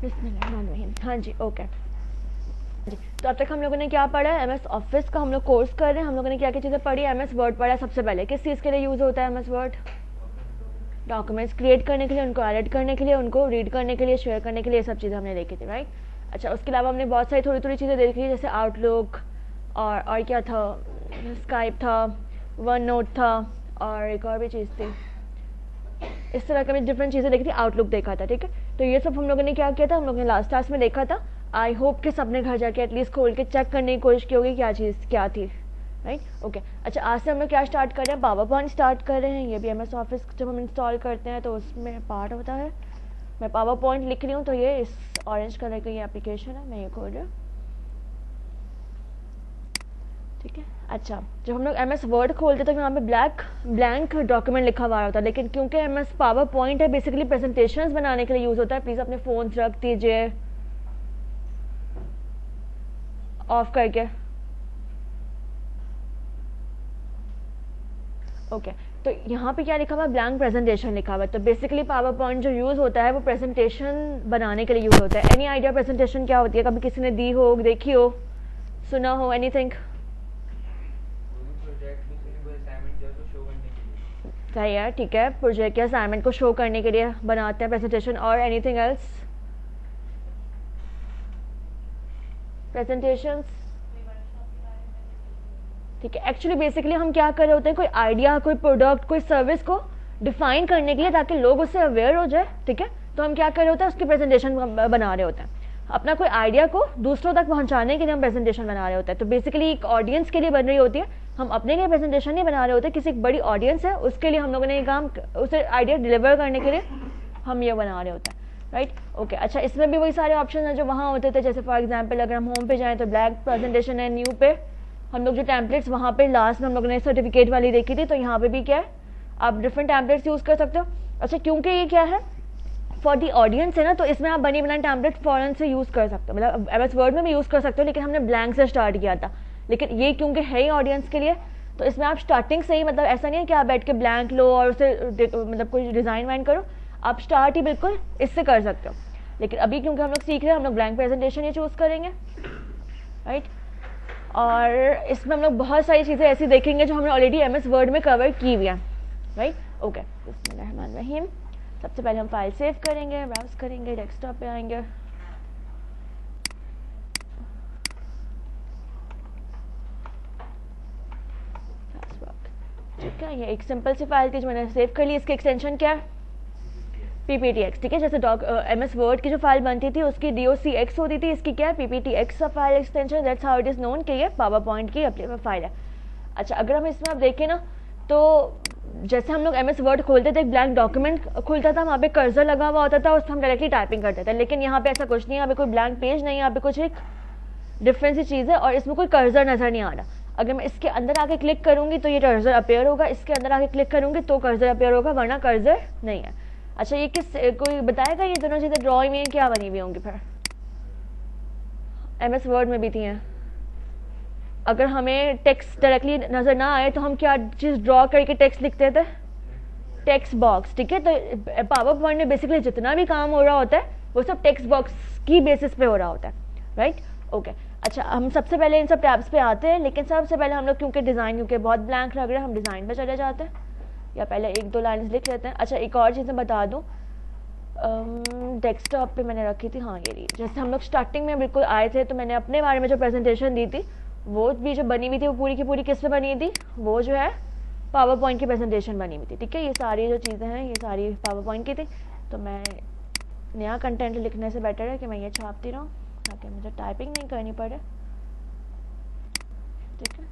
बिस्मिल्लाहिर्रहमानिर्रहीम। हाँ जी, ओके जी। तो अब तक हम लोगों ने क्या पढ़ा है, एमएस ऑफिस का हम लोग कोर्स कर रहे हैं। हम लोगों ने क्या क्या चीज़ें पढ़ी, एमएस वर्ड पढ़ा है सबसे पहले। किस चीज़ के लिए यूज़ होता है एमएस वर्ड? डॉक्यूमेंट्स क्रिएट करने के लिए, उनको एडिट करने के लिए, उनको रीड करने के लिए, शेयर करने के लिए, ये सब चीज़ें हमने देखी थी, राइट। अच्छा, उसके अलावा हमने बहुत सारी थोड़ी थोड़ी चीज़ें देखी, जैसे आउटलुक और क्या था, स्काइप था, वन नोट था, और एक और भी चीज़ थी। इस तरह की डिफरेंट चीज़ें देखी थी, आउटलुक देखा था, ठीक है। तो ये सब हम लोगों ने क्या किया था, हम लोगों ने लास्ट क्लास में देखा था। आई होप कि सबने घर जाके एटलीस्ट खोल के चेक करने की कोशिश की होगी क्या चीज़ क्या थी, राइट। ओके, अच्छा, आज से हम लोग क्या स्टार्ट कर रहे हैं, पावर पॉइंट स्टार्ट कर रहे हैं। ये भी एमएस ऑफिस जब हम इंस्टॉल करते हैं तो उसमें पार्ट होता है। मैं पावर पॉइंट लिख रही हूँ, तो ये इस ऑरेंज कलर का ये एप्लीकेशन है, मैं ये खोल रही हूँ, ठीक है। अच्छा, जब हम लोग एम एस वर्ड खोलते तो यहाँ पे ब्लैंक डॉक्यूमेंट लिखा हुआ होता है, लेकिन क्योंकि एम एस पावर पॉइंट है, बेसिकली प्रेजेंटेशंस बनाने के लिए यूज़ होता है। प्लीज़ अपने फ़ोन रख दीजिए ऑफ करके, ओके। तो यहाँ पे क्या लिखा हुआ है, ब्लैंक प्रेजेंटेशन लिखा हुआ है। तो बेसिकली पावर पॉइंट जो यूज़ होता है वो प्रेजेंटेशन बनाने के लिए यूज़ होता है। एनी आइडिया प्रेजेंटेशन क्या होती है, कभी किसी ने दी हो, देखी हो, सुना हो, एनीथिंग? सही है, ठीक है, प्रोजेक्ट या असाइनमेंट को शो करने के लिए बनाते हैं प्रेजेंटेशन। और एनीथिंग एल्स? प्रेजेंटेशंस, ठीक है। एक्चुअली बेसिकली हम क्या कर रहे होते हैं, कोई आइडिया, कोई प्रोडक्ट, कोई सर्विस को डिफाइन करने के लिए, ताकि लोग उससे अवेयर हो जाए, ठीक है। तो हम क्या कर रहे होते हैं, उसकी प्रेजेंटेशन बना रहे होते हैं। अपना कोई आइडिया को दूसरों तक पहुंचाने के लिए हम प्रेजेंटेशन बना रहे होते हैं। तो बेसिकली एक ऑडियंस के लिए बन रही होती है, हम अपने लिए प्रेजेंटेशन नहीं बना रहे होते, किसी एक बड़ी ऑडियंस है उसके लिए हम लोगों ने ये काम, उसे आइडिया डिलीवर करने के लिए हम ये बना रहे होते हैं, राइट। ओके, अच्छा, इसमें भी वही सारे ऑप्शन हैं जो वहाँ होते थे। जैसे फॉर एग्जाम्पल अगर हम होम पे जाएँ तो ब्लैक प्रेजेंटेशन है, न्यू पे हम लोग जो टैम्पलेट्स वहाँ पे लास्ट में हम लोगों ने सर्टिफिकेट वाली देखी थी, तो यहाँ पे भी क्या है, आप डिफरेंट टैम्पलेट्स यूज़ कर सकते हो। अच्छा, क्योंकि ये क्या है, फॉर दी ऑडियंस है ना, तो इसमें आप बनी बनाई टैम्पलेट फ़ौरन से यूज़ कर सकते हो, मतलब एमएस वर्ड में भी यूज़ कर सकते हो, लेकिन हमने ब्लैंक से स्टार्ट किया था। लेकिन ये क्योंकि है ही ऑडियंस के लिए, तो इसमें आप स्टार्टिंग से ही, मतलब ऐसा नहीं है कि आप बैठ के ब्लैंक लो और उसे मतलब कोई डिज़ाइन वाइन करो, आप स्टार्ट ही बिल्कुल इससे कर सकते हो। लेकिन अभी क्योंकि हम लोग सीख रहे हैं, हम लोग ब्लैंक प्रेजेंटेशन ही चूज़ करेंगे, राइट। और इसमें हम लोग बहुत सारी चीज़ें ऐसी देखेंगे जो हमने ऑलरेडी एमएस वर्ड में कवर की हुई हैं, राइट। ओके, बिस्मिल्लाहिर्रहमानिर्रहीम। सबसे पहले हम फाइल सेव करेंगे, ब्राउज करेंगे, डेस्कटॉप पे आएंगे, ठीक है। ये एक सिंपल सी फाइल थी जो मैंने सेव कर ली। इसकी एक्सटेंशन क्या है, PPTX, ठीक है। जैसे एमएस वर्ड की जो फाइल बनती थी उसकी DOCX होती थी, इसकी क्या है, PPTX file extension. That's how it is known कि ये पावर पॉइंट की अपनी फाइल है। अच्छा, अगर हम इसमें आप देखें ना, तो जैसे हम लोग एमएस वर्ड खोलते थे, एक ब्लैंक डॉक्यूमेंट खुलता था, वहाँ पे कर्सर लगा हुआ होता था, उस पर हम डायरेक्टली टाइपिंग करते थे। लेकिन यहाँ पे ऐसा कुछ नहीं है, यहाँ पे कोई ब्लैंक पेज नहीं है, यहाँ पे कुछ एक डिफरेंट सी चीज़ है, और इसमें कोई कर्सर नज़र नहीं आ रहा। अगर मैं इसके अंदर आके क्लिक करूँगी तो ये कर्सर अपेयर होगा, इसके अंदर आके क्लिक करूँगी तो कर्सर अपेयर होगा, वरना कर्सर नहीं है। अच्छा, ये किस, कोई बताएगा ये दोनों चीज़ें ड्राइंग में क्या बनी हुई होंगी, फिर एमएस वर्ड में भी थी हैं। अगर हमें टेक्स्ट डायरेक्टली नज़र ना आए तो हम क्या चीज़ ड्रॉ करके टेक्स्ट लिखते थे, टेक्स्ट बॉक्स, ठीक है। तो पावर पॉइंट में बेसिकली जितना भी काम हो रहा होता है वो सब टेक्स्ट बॉक्स की बेसिस पे हो रहा होता है, राइट। ओके, अच्छा, हम सबसे पहले इन सब टैब्स पे आते हैं, लेकिन सबसे पहले हम लोग क्योंकि डिज़ाइन क्योंकि बहुत ब्लैंक लग रहा है, हम डिज़ाइन पे चले जाते हैं, या पहले एक दो लाइन लिख लेते हैं। अच्छा, एक और चीज़ मैं बता दूँ, डेस्कटॉप पे मैंने रखी थी, हाँ ये रही। जैसे हम लोग स्टार्टिंग में बिल्कुल आए थे, तो मैंने अपने बारे में जो प्रेजेंटेशन दी थी वो भी जो बनी हुई थी वो पूरी की पूरी किस पे बनी थी, वो जो है पावर पॉइंट की प्रेजेंटेशन बनी हुई थी, ठीक है। ये सारी जो चीज़ें हैं ये सारी पावर पॉइंट की थी। तो मैं नया कंटेंट लिखने से बेटर है कि मैं ये छापती रहूँ, ताकि मुझे टाइपिंग नहीं करनी पड़े, ठीक है।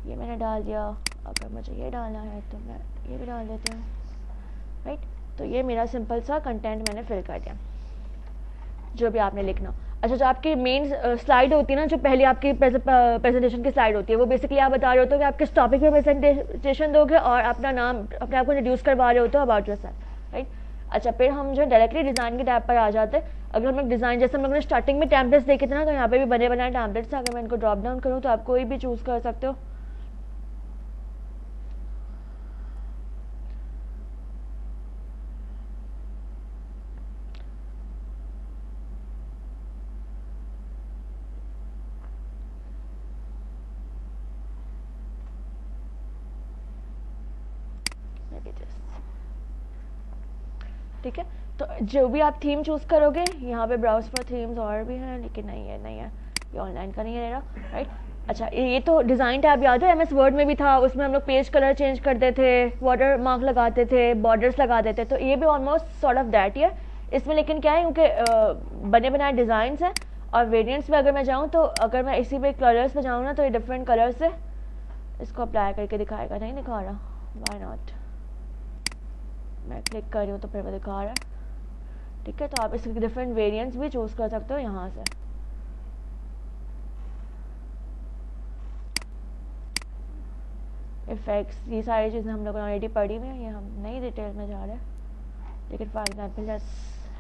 ये मैंने डाल दिया, अगर मुझे ये डालना है तो मैं ये भी डाल देती हूँ, राइट। तो ये मेरा सिंपल सा कंटेंट मैंने फिल कर दिया, जो भी आपने लिखना। अच्छा, जो आपकी मेन स्लाइड होती है ना, जो पहले आपकी प्रेजेंटेशन की स्लाइड होती है, वो बेसिकली आप बता रहे होते हो कि आप किस टॉपिक पे प्रेजेंटेशन दोगे और अपना नाम अपने आप को इंट्रोड्यूस करवा रहे होते हो अबाउट योरसेल्फ, राइट। अच्छा, फिर हम जो डायरेक्टली डिज़ाइन के टैब पर आ जाते हैं। अगर हम लोग डिज़ाइन, जैसे हम लोगों ने स्टार्टिंग में टैम्पलेट्स देखे थे ना, तो यहाँ पे भी बने बनाए टैम्पलेट्स हैं। अगर मैं इनको ड्रॉप डाउन करूँ तो आप कोई भी चूज़ कर सकते हो। पैकेजेस, ठीक है। तो जो भी आप थीम चूज़ करोगे, यहाँ पे ब्राउज फॉर थीम्स और भी हैं, लेकिन नहीं है, ये ऑनलाइन का नहीं है मेरा, राइट। अच्छा, ये तो डिज़ाइन टैब याद है MS वर्ड में भी था, उसमें हम लोग पेज कलर चेंज करते थे, वाटर मार्क लगाते थे, बॉर्डर्स लगाते थे, तो ये भी almost sort of that he है इसमें। लेकिन क्या है, क्योंकि बने बनाए डिज़ाइंस हैं और वेरिएंट्स में अगर मैं जाऊँ तो अगर मैं इसी पे कलर्स पे जाऊँ ना तो ये डिफरेंट कलर से इसको अप्लाई करके दिखाएगा, नहीं दिखा रहा, व्हाई नॉट। मैं क्लिक कर रही हूँ तो फिर वो दिखा रहा है, ठीक है। तो आप इसके डिफरेंट वेरिएंट्स भी चूज़ कर सकते हो यहाँ से। इफेक्ट्स, ये सारी चीज़ें हम लोगों ने ऑलरेडी पढ़ी हुई हैं, ये हम नई डिटेल में जा रहे हैं, लेकिन for example let's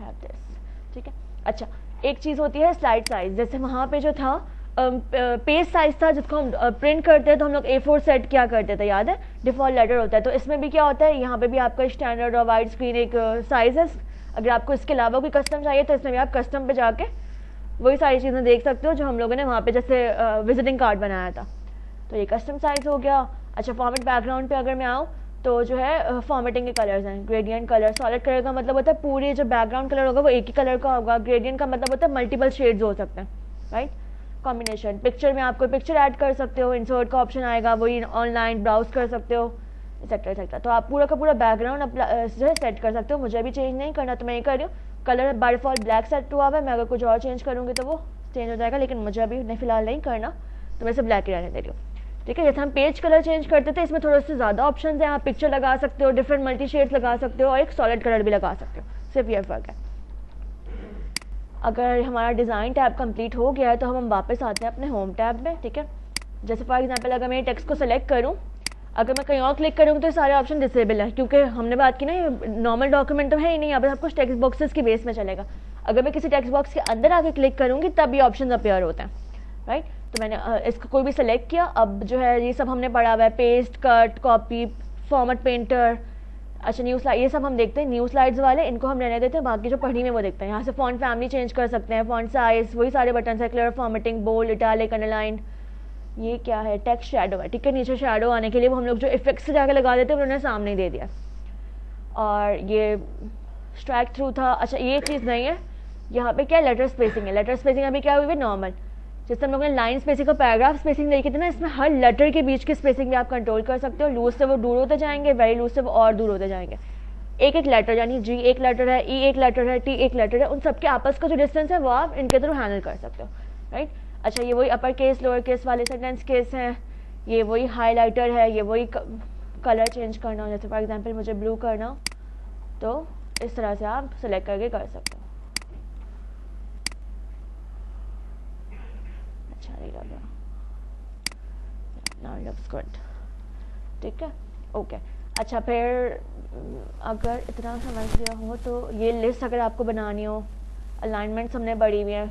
have this, ठीक है। अच्छा, एक चीज़ होती है स्लाइड साइज, जैसे वहाँ पे जो था पेज साइज था जिसको हम प्रिंट करते हैं तो हम लोग A4 सेट क्या करते थे, याद है, डिफ़ॉल्ट लेटर होता है। तो इसमें भी क्या होता है, यहाँ पे भी आपका स्टैंडर्ड और वाइड स्क्रीन एक साइज है। अगर आपको इसके अलावा कोई कस्टम चाहिए तो इसमें भी आप कस्टम पे जाके वही सारी चीज़ें देख सकते हो जो हम लोगों ने वहाँ पे जैसे विजिटिंग कार्ड बनाया था। तो ये कस्टम साइज हो गया। अच्छा, फॉर्मेट बैकग्राउंड पे अगर मैं आऊँ तो जो है फॉर्मेटिंग के कलर्स हैं, ग्रेडियंट कलर, सॉलिड कलर का मतलब होता है पूरे जो बैकग्राउंड कलर होगा वो एक ही कलर का होगा, ग्रेडियंट का मतलब होता है मल्टीपल शेड्स हो सकते हैं, राइट, कॉम्बिनेशन। पिक्चर में आप कोई पिक्चर ऐड कर सकते हो, इंसर्ट का ऑप्शन आएगा, वही ऑनलाइन ब्राउज कर सकते हो, एक्सेट्रा एक्सेट्रा। तो आप पूरा का पूरा बैकग्राउंड जो है सेट कर सकते हो। मुझे भी चेंज नहीं करना तो मैं ये कर रही हूँ, colour by default black set हुआ है, मैं अगर कुछ और चेंज करूँगी तो वो चेंज हो जाएगा, लेकिन मुझे अभी नहीं फिलहाल नहीं करना, तो मैं इसे ब्लैक ही रहने दे रही हूँ, ठीक है। जैसे हम पेज कलर चेंज करते थे, इसमें थोड़े से ज़्यादा ऑप्शन हैं, आप पिक्चर लगा सकते हो, डिफरेंट मल्टी शेड्स लगा सकते हो और एक सॉलिड कलर भी लगा सकते हो, सिर्फ ये फ़र्क है। अगर हमारा डिज़ाइन टैब कंप्लीट हो गया है तो हम वापस आते हैं अपने होम टैब में, ठीक है। जैसे फॉर एग्जांपल अगर मैं टेक्स्ट को सेलेक्ट करूं, अगर मैं कहीं और क्लिक करूँगी तो सारे ऑप्शन डिसेबल है, क्योंकि हमने बात की ना ये नॉर्मल डॉक्यूमेंट तो है ही नहीं, यहाँ पर सब कुछ टेक्स्ट बॉक्सेस की बेस में चलेगा। अगर मैं किसी टेक्स्ट बॉक्स के अंदर आके क्लिक करूँगी तब ये ऑप्शन अपीयर होते हैं, राइट। तो मैंने इसको कोई भी सेलेक्ट किया, अब जो है ये सब हमने पढ़ा हुआ है, paste, cut, copy, format painter, अच्छा न्यू स्लाइड, ये सब हम देखते हैं। न्यू स्लाइड्स वाले इनको हम रहने देते हैं, बाकी जो पढ़ी में वो देखते हैं। यहाँ से फॉन्ट फैमिली चेंज कर सकते हैं, फॉन्ट साइज, वही सारे बटन है, clear formatting, bold, italic, underline. ये क्या है, टेक्स्ट शैडो है, ठीक है। नीचे शैडो आने के लिए वो हम लोग जो इफेक्ट्स से जाकर लगा देते हैं उन्होंने सामने दे दिया। और ये स्ट्राइक थ्रू था, अच्छा ये चीज़ नहीं है। यहाँ पे क्या है, लेटर स्पेसिंग है। लेटर स्पेसिंग अभी क्या हुई है, नॉर्मल। जैसे हम लोगों ने लाइन स्पेसिंग और पैराग्राफ स्पेसिंग देखी थी ना, इसमें हर लेटर के बीच की स्पेसिंग भी आप कंट्रोल कर सकते हो। लूज से वो दूर होते जाएंगे, वेरी लूज से वो और दूर होते जाएंगे। एक एक लेटर, यानी जी एक लेटर है, ई एक लेटर है, टी एक लेटर है, उन सबके आपस का जो डिस्टेंस है वो आप इनके थ्रू हैंडल कर सकते हो, राइट। अच्छा, ये वही अपर केस लोअर केस वाले सेंटेंस केस हैं, ये वही हाईलाइटर है, ये वही कलर चेंज करना हो, जैसे फॉर एग्जांपल मुझे ब्लू करना हो तो इस तरह से आप सेलेक्ट करके कर सकते हो। अच्छा नहीं लग रहा, नाउ लुक्स गुड, ठीक है, ओके। अच्छा, फिर अगर इतना समझ लिया हो तो ये लिस्ट अगर आपको बनानी हो, अलाइनमेंट्स हमने बढ़ी हुई है,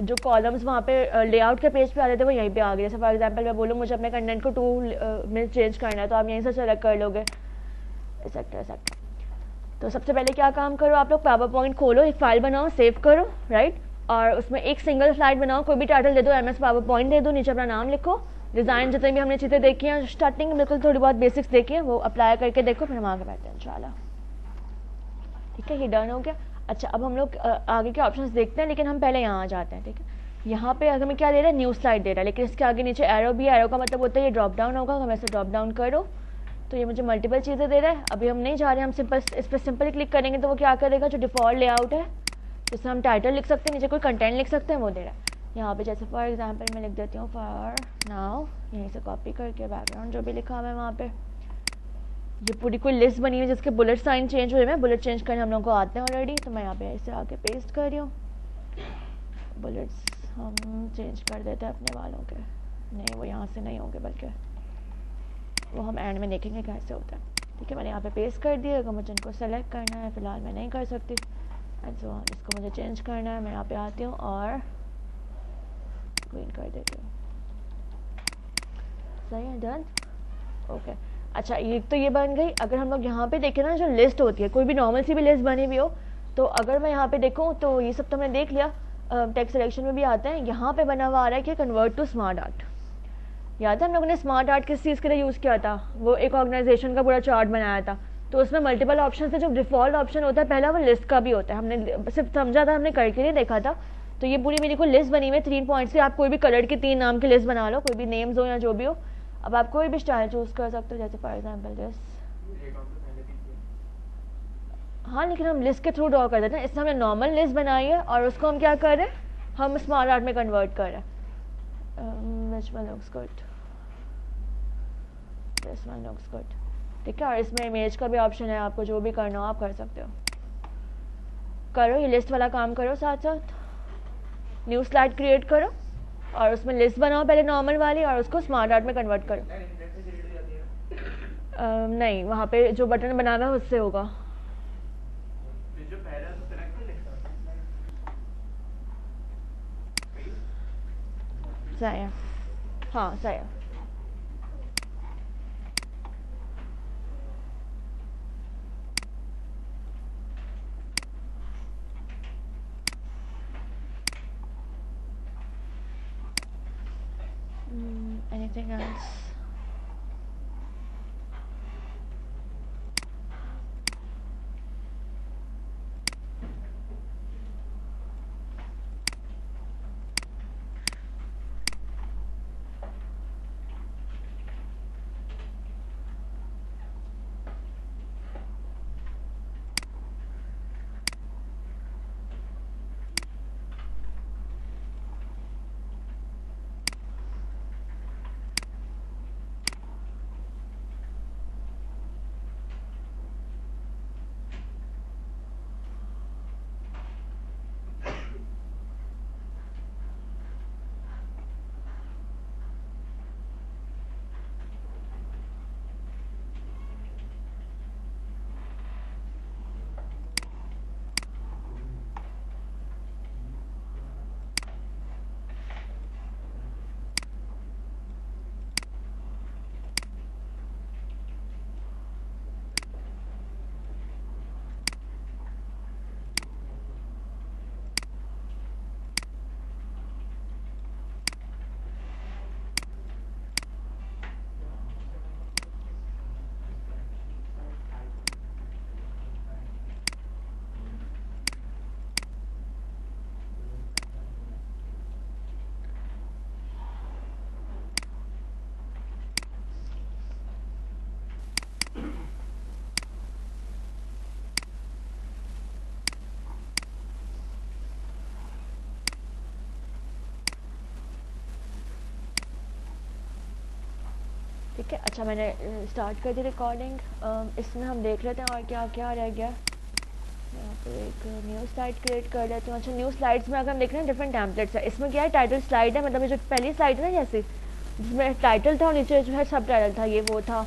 जो कॉलम्स वहाँ पे लेआउट के पेज पे आते थे वो यहीं पे आ गए। जैसे फॉर एग्जांपल मैं बोलूँ मुझे अपने कंटेंट को 2 में चेंज करना है तो आप यहीं से सेलेक्ट कर लोगे, एक्सेट्रा एक्सेट्रा। तो सबसे पहले क्या काम करो, आप लोग पावर पॉइंट खोलो, एक फाइल बनाओ, सेव करो, राइट, और उसमें एक सिंगल स्लाइड बनाओ, कोई भी टाइटल दे दो, MS पावर पॉइंट दे दो, नीचे अपना नाम लिखो, डिज़ाइन जितने भी हमने चीज़ें देखी हैं स्टार्टिंग में, बिल्कुल थोड़ी बहुत बेसिक्स देखी हैं वो अप्लाई करके देखो, फिर हम आगे बढ़ते हैं इंशाल्लाह, ठीक है। ये डन हो गया। अच्छा, अब हम लोग आगे के ऑप्शंस देखते हैं, लेकिन हम पहले यहाँ आ जाते हैं, ठीक है। यहाँ पे अगर मैं क्या दे रहा है, न्यू स्लाइड दे रहा है, लेकिन इसके आगे नीचे एरो भी है। एरो का मतलब होता है ये ड्रॉप डाउन होगा, अगर मैं इसे ड्रॉप डाउन करो तो ये मुझे मल्टीपल चीज़ें दे रहा है। अभी हम नहीं जा रहे हैं, हम सिंपल इस पर सिंपली क्लिक करेंगे तो वो क्या करेगा, जो डिफ़ॉल्ट लेआउट है जिससे हम टाइटल लिख सकते हैं, नीचे कोई कंटेंट लिख सकते हैं, वो दे रहा है। यहाँ पे जैसे फॉर एग्जांपल मैं लिख देती हूँ फॉर नाउ, यहीं से कॉपी करके बैकग्राउंड जो भी लिखा हुआ है वहाँ पे, ये पूरी कोई लिस्ट बनी हुई है जिसके बुलेट साइन चेंज हुए हैं। बुलेट चेंज करने हम लोग को आते हैं ऑलरेडी, तो मैं यहाँ पे इसे आके पेस्ट कर रही हूँ। बुलेट्स हम चेंज कर देते हैं अपने वालों के, नहीं वो यहाँ से नहीं होंगे बल्कि वो हम एंड में देखेंगे कैसे होता है, ठीक है। मैंने यहाँ पे पेस्ट कर दिया। अगर मुझे इनको सेलेक्ट करना है, फिलहाल मैं नहीं कर सकती, एंड सो इसको मुझे चेंज करना है, मैं यहाँ पे आती हूँ और ग्रीन कर देती हूँ, सही है, डन, ओके। अच्छा, ये तो ये बन गई। अगर हम लोग यहाँ पे देखें ना, जो लिस्ट होती है, कोई भी नॉर्मल सी भी लिस्ट बनी हुई हो, तो अगर मैं यहाँ पे देखूँ तो ये सब तो हमने देख लिया, टेक्स्ट सिलेक्शन में भी आता है। यहाँ पे बना हुआ आ रहा है कि कन्वर्ट टू स्मार्ट आर्ट। याद है हम लोगों ने स्मार्ट आर्ट किस चीज़ के लिए यूज़ किया था, वो एक ऑर्गेनाइजेशन का पूरा चार्ट बनाया था, तो उसमें मल्टीपल ऑप्शन है। जो डिफ़ॉल्ट ऑप्शन होता है पहला वो लिस्ट का भी होता है, हमने सिर्फ समझा था, हमने करके नहीं देखा था। तो ये पूरी मेरी को लिस्ट बनी हुई है 3 पॉइंट्स की। आप कोई भी कलर के 3 नाम की लिस्ट बना लो, कोई भी नेम्स हो या जो भी हो। अब आप कोई भी स्टाइल चूज़ कर सकते हो, जैसे फॉर एग्जाम्पल दिस। हाँ, लेकिन हम लिस्ट के थ्रू ड्रॉ कर देते हैं। इससे हमने नॉर्मल लिस्ट बनाई है और उसको हम क्या कर रहे हैं, हम स्मार्ट आर्ट में कन्वर्ट कर रहे हैं। which one looks good? This one looks good। ठीक है, और इसमें इमेज का भी ऑप्शन है, आपको जो भी करना हो आप कर सकते हो। करो ये लिस्ट वाला काम करो, साथ साथ न्यू स्लाइड क्रिएट करो और उसमें लिस्ट बनाओ पहले नॉर्मल वाली, और उसको स्मार्ट आर्ट में कन्वर्ट करो। नहीं, वहाँ पे जो बटन बनाना है उससे होगा। सही है, हाँ सही है। Anything else? ठीक है, अच्छा मैंने स्टार्ट कर दी रिकॉर्डिंग। इसमें हम देख लेते हैं और क्या क्या रह गया। यहाँ पे एक न्यू स्लाइड क्रिएट कर लेते हैं। अच्छा, न्यू स्लाइड्स में अगर हम देख रहे हैं डिफरेंट टैम्पलेट्स है। इसमें क्या है, टाइटल स्लाइड है, मतलब ये जो पहली स्लाइड है ना, जैसे जिसमें टाइटल था और नीचे जो है सब टाइटल था, ये वो था।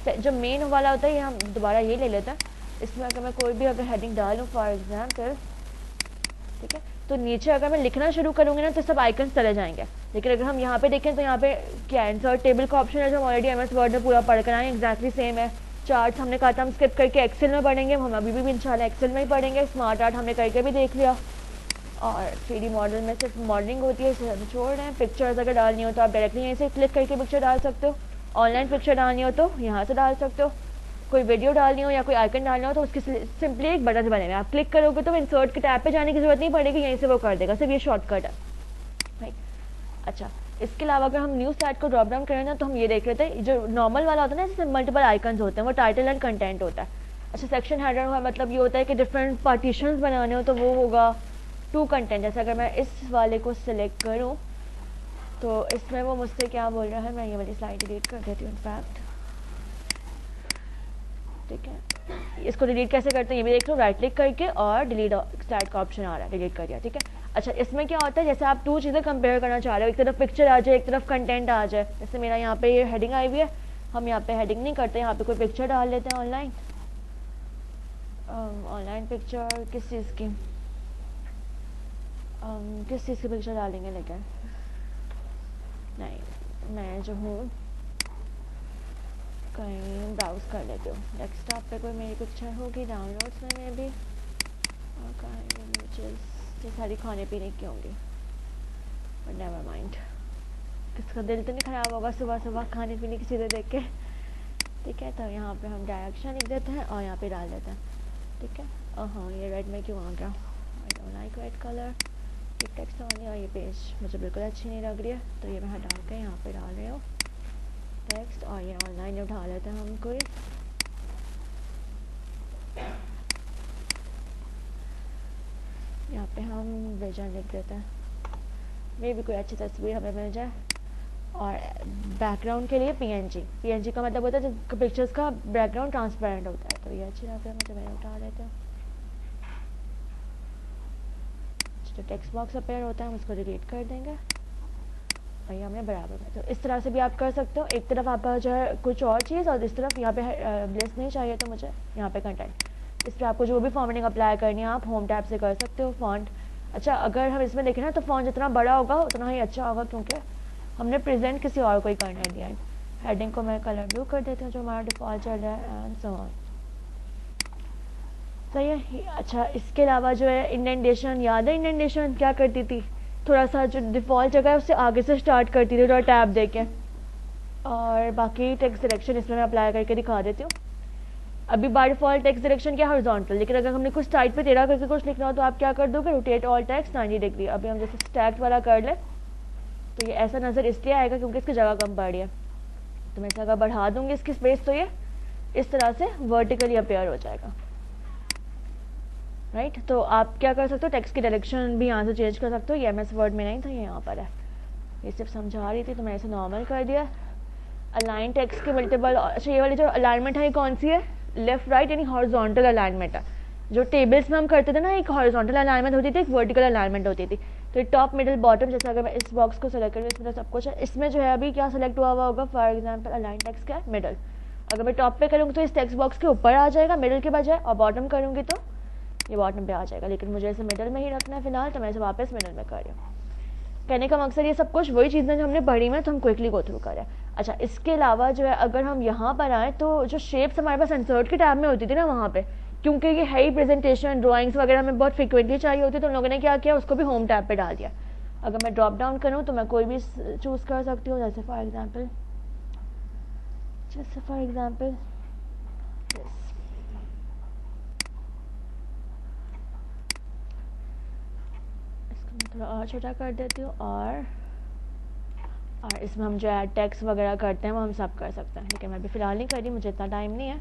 जो मेन वाला होता है ये हम दोबारा ये ले लेते हैं। इसमें अगर मैं कोई भी अगर हेडिंग डालूँ फॉर एग्जाम्पल, ठीक है, तो नीचे अगर मैं लिखना शुरू करूँगी ना तो सब आइकन्स चले जाएंगे। लेकिन अगर हम यहाँ पे देखें तो यहाँ पे क्या है, इंसर्ट टेबल का ऑप्शन है, जो हम ऑलरेडी एमएस वर्ड में पूरा पढ़ कर आए, एग्जैक्टली सेम है। चार्ट्स हमने कहा था हम स्किप करके एक्सेल में पढ़ेंगे, हम अभी भी इंशाल्लाह एक्सेल में ही पढ़ेंगे। स्मार्ट आर्ट हमने करके भी देख लिया, और 3D मॉडल में सिर्फ मॉडलिंग होती है, इसे हम छोड़ रहे हैं। पिक्चर्स अगर डालनी हो तो आप डायरेक्टली यहीं से क्लिक करके पिक्चर डाल सकते हो। ऑनलाइन पिक्चर डालनी हो तो यहाँ से डाल सकते हो। कोई वीडियो डालनी हो या कोई आइकन डालना हो तो उसके सिंपली एक बटन बने हुए, आप क्लिक करोगे तो इंसर्ट के टैब पे जाने की जरूरत नहीं पड़ेगी, यहीं से वो कर देगा, सिर्फ ये शॉर्टकट है, राइट। अच्छा, इसके अलावा अगर हम न्यू स्लाइड को ड्रॉप डाउन करें ना तो हम ये देख लेते हैं, जो नॉर्मल वाला होता है ना जिसमें मल्टीपल आइकन्स होते हैं, वो टाइटल एंड कंटेंट होता है। अच्छा, सेक्शन हेडर हुआ, मतलब ये होता है कि डिफरेंट पार्टीशंस बनाने हो तो वो होगा टू कंटेंट। जैसे अगर मैं इस वाले को सिलेक्ट करूँ तो इसमें वो मुझसे क्या बोल रहा है, मैं ये वाली स्लाइड डिलीट कर देती हूँ इनफैक्ट, ठीक है। इसको डिलीट कैसे करते हैं ये भी देख लो, राइट क्लिक करके और डिलीट स्लाइड का ऑप्शन आ रहा है, डिलीट कर दिया, ठीक है। अच्छा, इसमें क्या होता है, जैसे आप 2 चीज़ें कंपेयर करना चाह रहे हो, एक तरफ पिक्चर आ जाए एक तरफ कंटेंट आ जाए। जैसे मेरा यहाँ पे ये हेडिंग आई हुई है, हम यहाँ पे हेडिंग नहीं करते, यहाँ पे कोई पिक्चर डाल लेते हैं ऑनलाइन। ऑनलाइन पिक्चर किस चीज़ की, किस चीज़ की पिक्चर डालेंगे, लेकिन नहीं, मैं जो हूँ कहीं ब्राउज कर लेती हूँ, डेस्कटॉप पे कोई मेरी पिक्चर होगी, डाउनलोड्स में भी, और कहीं इमेजेस ये सारी खाने पीने की होंगी, बट नेवर माइंड। किसका दिल तो नहीं ख़राब होगा सुबह सुबह खाने पीने की चीज़ें देख के। ठीक है। तो यहाँ पे हम डायरेक्शन लिख देते हैं और यहाँ पे डाल देते हैं, ठीक है। हाँ, ये रेड में क्यों आ गया? I don't like red colour. ये टेक्स्ट ऑन है और ये पेज मुझे बिल्कुल अच्छी नहीं लग रही है, तो ये मैं हटा के यहाँ पे डाल रही हूँ टेक्स्ट। और ये ऑनलाइन उठा लेते हैं हम कोई, यहाँ पे हम विजन लिख देते हैं, मे भी कोई अच्छी तस्वीर हमें मिल जाए। और बैकग्राउंड के लिए पीएनजी का मतलब होता है जब पिक्चर्स का बैकग्राउंड ट्रांसपेरेंट होता है, तो ये अच्छी लग रही है मुझे, मैं उठा लेते हैं। जो टेक्स्ट बॉक्स अपेयर होता है हम उसको डिलीट कर देंगे और ये हमने बराबर में। तो इस तरह से भी आप कर सकते हो, एक तरफ आपका जो है कुछ और चीज़ और इस तरफ यहाँ पे लिस्ट नहीं चाहिए तो मुझे यहाँ पे कंटेंट। इस पर आपको जो भी फॉर्मेटिंग अप्लाई करनी है आप होम टैब से कर सकते हो। फॉन्ट, अच्छा अगर हम इसमें देखें ना तो फॉन्ट जितना बड़ा होगा उतना ही अच्छा होगा, क्योंकि हमने प्रेजेंट किसी और को ही करना दिया है। हेडिंग को मैं कलर ब्लू कर देती हूँ जो हमारा डिफ़ॉल्ट चल रहा है, एंड सो ऑन। सही है। अच्छा इसके अलावा जो है इंडेंटेशन, याद है इंडेंटेशन क्या करती थी? थोड़ा सा जो डिफ़ॉल्ट जगह है उससे आगे से स्टार्ट करती थी, थोड़ा टैब देके। और बाकी टेक्स्ट सिलेक्शन इसमें मैं अप्लाई करके दिखा देती हूँ। अभी बाय डिफ़ॉल्ट टेक्स्ट सिलेक्शन क्या हॉरिजॉन्टल, लेकिन अगर हमने कुछ साइड पे टेढ़ा करके कुछ लिखना हो तो आप क्या कर दोगे? Rotate all text 90 degree. अभी हम जैसे स्टैक्ड वाला कर ले तो ये ऐसा नज़र इसलिए आएगा क्योंकि इसकी जगह कम पड़ रही है। तो मैं इसे अगर बढ़ा दूंगी इसकी स्पेस तो ये इस तरह से वर्टिकली अपेयर हो जाएगा, राइट। तो आप क्या कर सकते हो? टेक्स्ट की डायरेक्शन भी यहाँ से चेंज कर सकते हो। ये MS वर्ड में नहीं था, ये यहाँ पर है। ये सिर्फ समझा रही थी तो मैंने इसे नॉर्मल कर दिया। अलाइन टेक्स्ट के मल्टीपल, अच्छा ये वाली जो अलाइनमेंट है ये कौन सी है? लेफ्ट राइट, यानी हॉरिजॉन्टल अलाइनमेंट है। जो टेबल्स में हम करते थे ना, एक हॉरिजॉन्टल अलाइनमेंट होती थी, एक वर्टिकल अलाइनमेंट होती थी। तो टॉप मिडिल बॉटम, जैसे अगर मैं इस बॉक्स को सेलेक्ट करूँ इसमें तो सब कुछ है। इसमें जो है अभी क्या सेलेक्ट हुआ हुआ होगा? फॉर एग्जाम्पल अलाइन टेक्स्ट का मिडल। अगर मैं टॉप पे करूँगी तो इस टेक्स्ट बॉक्स के ऊपर आ जाएगा मिडल के बजाय, और बॉटम करूँगी तो ये बॉटम पे आ जाएगा। लेकिन मुझे इसे मिडल में ही रखना है फिलहाल, तो मैं इसे वापस मिडल में कर रही हूँ। कहने का मकसद ये सब कुछ वही चीज़ें जो हमने पढ़ी में, तो हम क्विकली गो थ्रू करें। अच्छा इसके अलावा जो है अगर हम यहाँ पर आएँ तो जो शेप्स हमारे पास इंसर्ट के टैब में होती थी ना, वहाँ पे क्योंकि ये है ही प्रेजेंटेशन ड्राइंग्स वगैरह में बहुत फ्रिक्वेंटली चाहिए होती है, तो उन लोगों ने क्या किया उसको भी होम टैब पे डाल दिया। अगर मैं ड्रॉप डाउन करूँ तो मैं कोई भी चूज़ कर सकती हूँ, जैसे फॉर एग्जांपल इसको मैं थोड़ा और छोटा कर देती हूँ। और इसमें हम जो है टेक्स्ट वगैरह करते हैं वो हम सब कर सकते हैं, लेकिन मैं अभी फ़िलहाल नहीं कर रही, मुझे इतना टाइम नहीं है।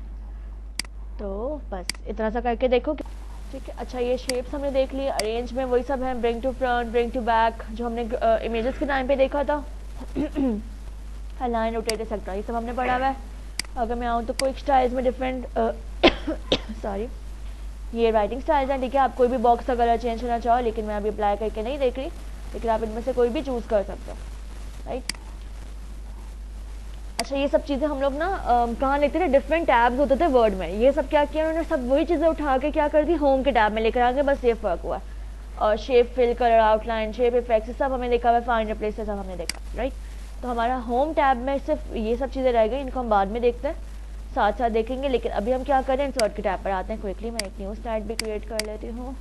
तो बस इतना सा करके देखो, ठीक है। अच्छा ये शेप्स हमने देख ली, अरेंज में वही सब है, bring to front, bring to back, जो हमने इमेजेस के टाइम पे देखा था। अलाइन, रोटेट, एक्सेट्रा, ये सब हमने पढ़ा हुआ है। अगर मैं आऊँ तो क्विक स्टाइल्स में डिफरेंट सॉरी ये राइटिंग स्टाइल्स हैं, ठीक है। आप कोई भी बॉक्स का कलर चेंज करना चाहो, लेकिन मैं अभी अप्लाई करके नहीं देख रही, लेकिन आप इनमें से कोई भी चूज़ कर सकते हो, राइट। अच्छा ये सब चीज़ें हम लोग ना कहाँ लेते थे? डिफरेंट टैब्स होते थे वर्ड में। ये सब क्या किया उन्होंने? सब वही चीज़ें उठा के क्या कर दी? होम के टैब में लेकर आ गए, बस ये फ़र्क हुआ। और shape, fill, colour, outline, shape effects सब हमने देखा हुआ, फाइंड रिप्लेस सब हमने देखा, राइट। तो हमारा होम टैब में सिर्फ ये सब चीज़ें रह गई, इनको हम बाद में देखते हैं, साथ साथ देखेंगे। लेकिन अभी हम क्या करें? इंसर्ट के टैब पर आते हैं क्विकली। मैं एक न्यू स्लाइड भी क्रिएट कर लेती हूँ।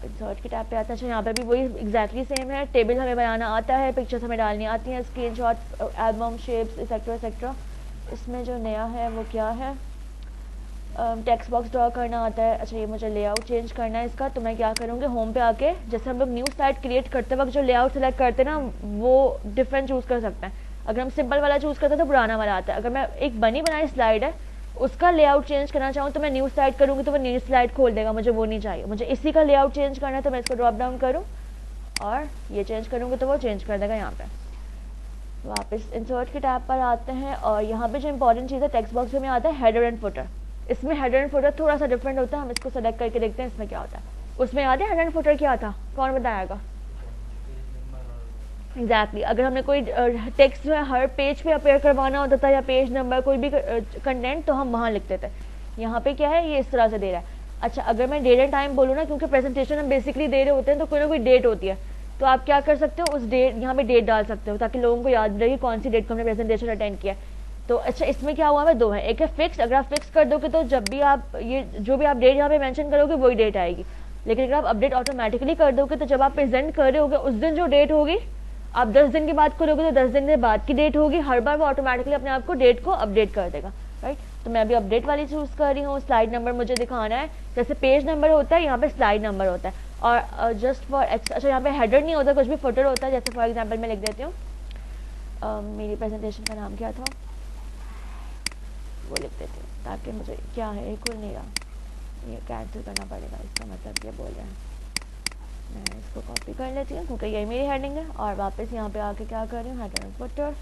इंसर्ट के टैब पे आते हैं। अच्छा यहाँ पे भी वही एग्जैक्टली सेम है, टेबल हमें बनाना आता है, पिक्चर्स हमें डालनी आती हैं, screenshots, album, shapes, etcetera etcetera. इसमें जो नया है वो क्या है? टेक्स्ट बॉक्स ड्रॉ करना आता है। अच्छा ये मुझे लेआउट चेंज करना है इसका, तो मैं क्या करूँगी? होम पे आके जैसे हम लोग न्यू स्लाइड क्रिएट करते वक्त जो लेआउट सेलेक्ट करते हैं ना, वो डिफरेंट चूज़ कर सकते हैं। अगर हम सिंपल वाला चूज़ करते हैं तो पुराना वाला आता है। अगर मैं एक बनी बनाई स्लाइड है उसका लेआउट चेंज करना चाहूँ तो मैं न्यू स्लाइड करूँगी तो वो न्यू स्लाइड खोल देगा, मुझे वो नहीं चाहिए। मुझे इसी का लेआउट चेंज करना है तो मैं इसको ड्रॉप डाउन करूँ और ये चेंज करूँगी तो वो चेंज कर देगा। यहाँ पे वापस इंसर्ट के टैब पर आते हैं और यहाँ पे जो इंपॉर्टेंट चीज़ है टेक्स्ट बॉक्स में आता है हेडर एंड फुटर। इसमें हेडर एंड फुटर थोड़ा सा डिफरेंट होता है, हम इसको सेलेक्ट करके देखते हैं इसमें क्या होता है। उसमें याद है हेडर एंड फुटर क्या था? कौन बताएगा? एग्जैक्टली अगर हमने कोई टेक्स्ट जो है हर पेज पे अपेयर करवाना होता था या पेज नंबर कोई भी कंटेंट, तो हम वहाँ लिखते थे। यहाँ पे क्या है? ये इस तरह से दे रहा है। अच्छा अगर मैं डेट एंड टाइम बोलूँ ना, क्योंकि प्रेजेंटेशन हम बेसिकली दे रहे होते हैं तो कोई ना कोई डेट होती है, तो आप क्या कर सकते हो? उस डेट यहाँ पे डेट डाल सकते हो ताकि लोगों को याद रहे कौन सी डेट को हमने प्रेजेंटेशन अटेंड किया। तो अच्छा इसमें क्या हुआ है? दो है, एक है फिक्स। अगर आप फिक्स कर दोगे तो जब भी आप ये जो भी आप डेट यहाँ पे मेंशन करोगे वही डेट आएगी। लेकिन अगर आप अपडेट ऑटोमेटिकली कर दोगे तो जब आप प्रेजेंट कर रहे होगे उस दिन जो डेट होगी आप 10 दिन की बात करोगे तो 10 दिन के बाद की डेट होगी, हर बार वो ऑटोमेटिकली अपने आप को डेट को अपडेट कर देगा, राइट। तो मैं अभी अपडेट वाली चूज़ कर रही हूँ, स्लाइड नंबर मुझे दिखाना है, जैसे पेज नंबर होता है यहाँ पे स्लाइड नंबर होता है, और जस्ट फॉर अच्छा यहाँ पे हेडर नहीं होता, कुछ भी फुटर होता है, जैसे फॉर एग्जाम्पल मैं लिख देती हूँ मेरी प्रेजेंटेशन का नाम क्या था वो लिख देती हूँ, ताकि मुझे क्या है खुल नहीं रहा, ये कैंसिल करना पड़ेगा, इसका मतलब ये बोल रहे हैं। मैं इसको कॉपी कर लेती हूँ क्योंकि यही मेरी हेडिंग है, और वापस यहाँ पे आके क्या कर रही हूँ, हेडर फुटर,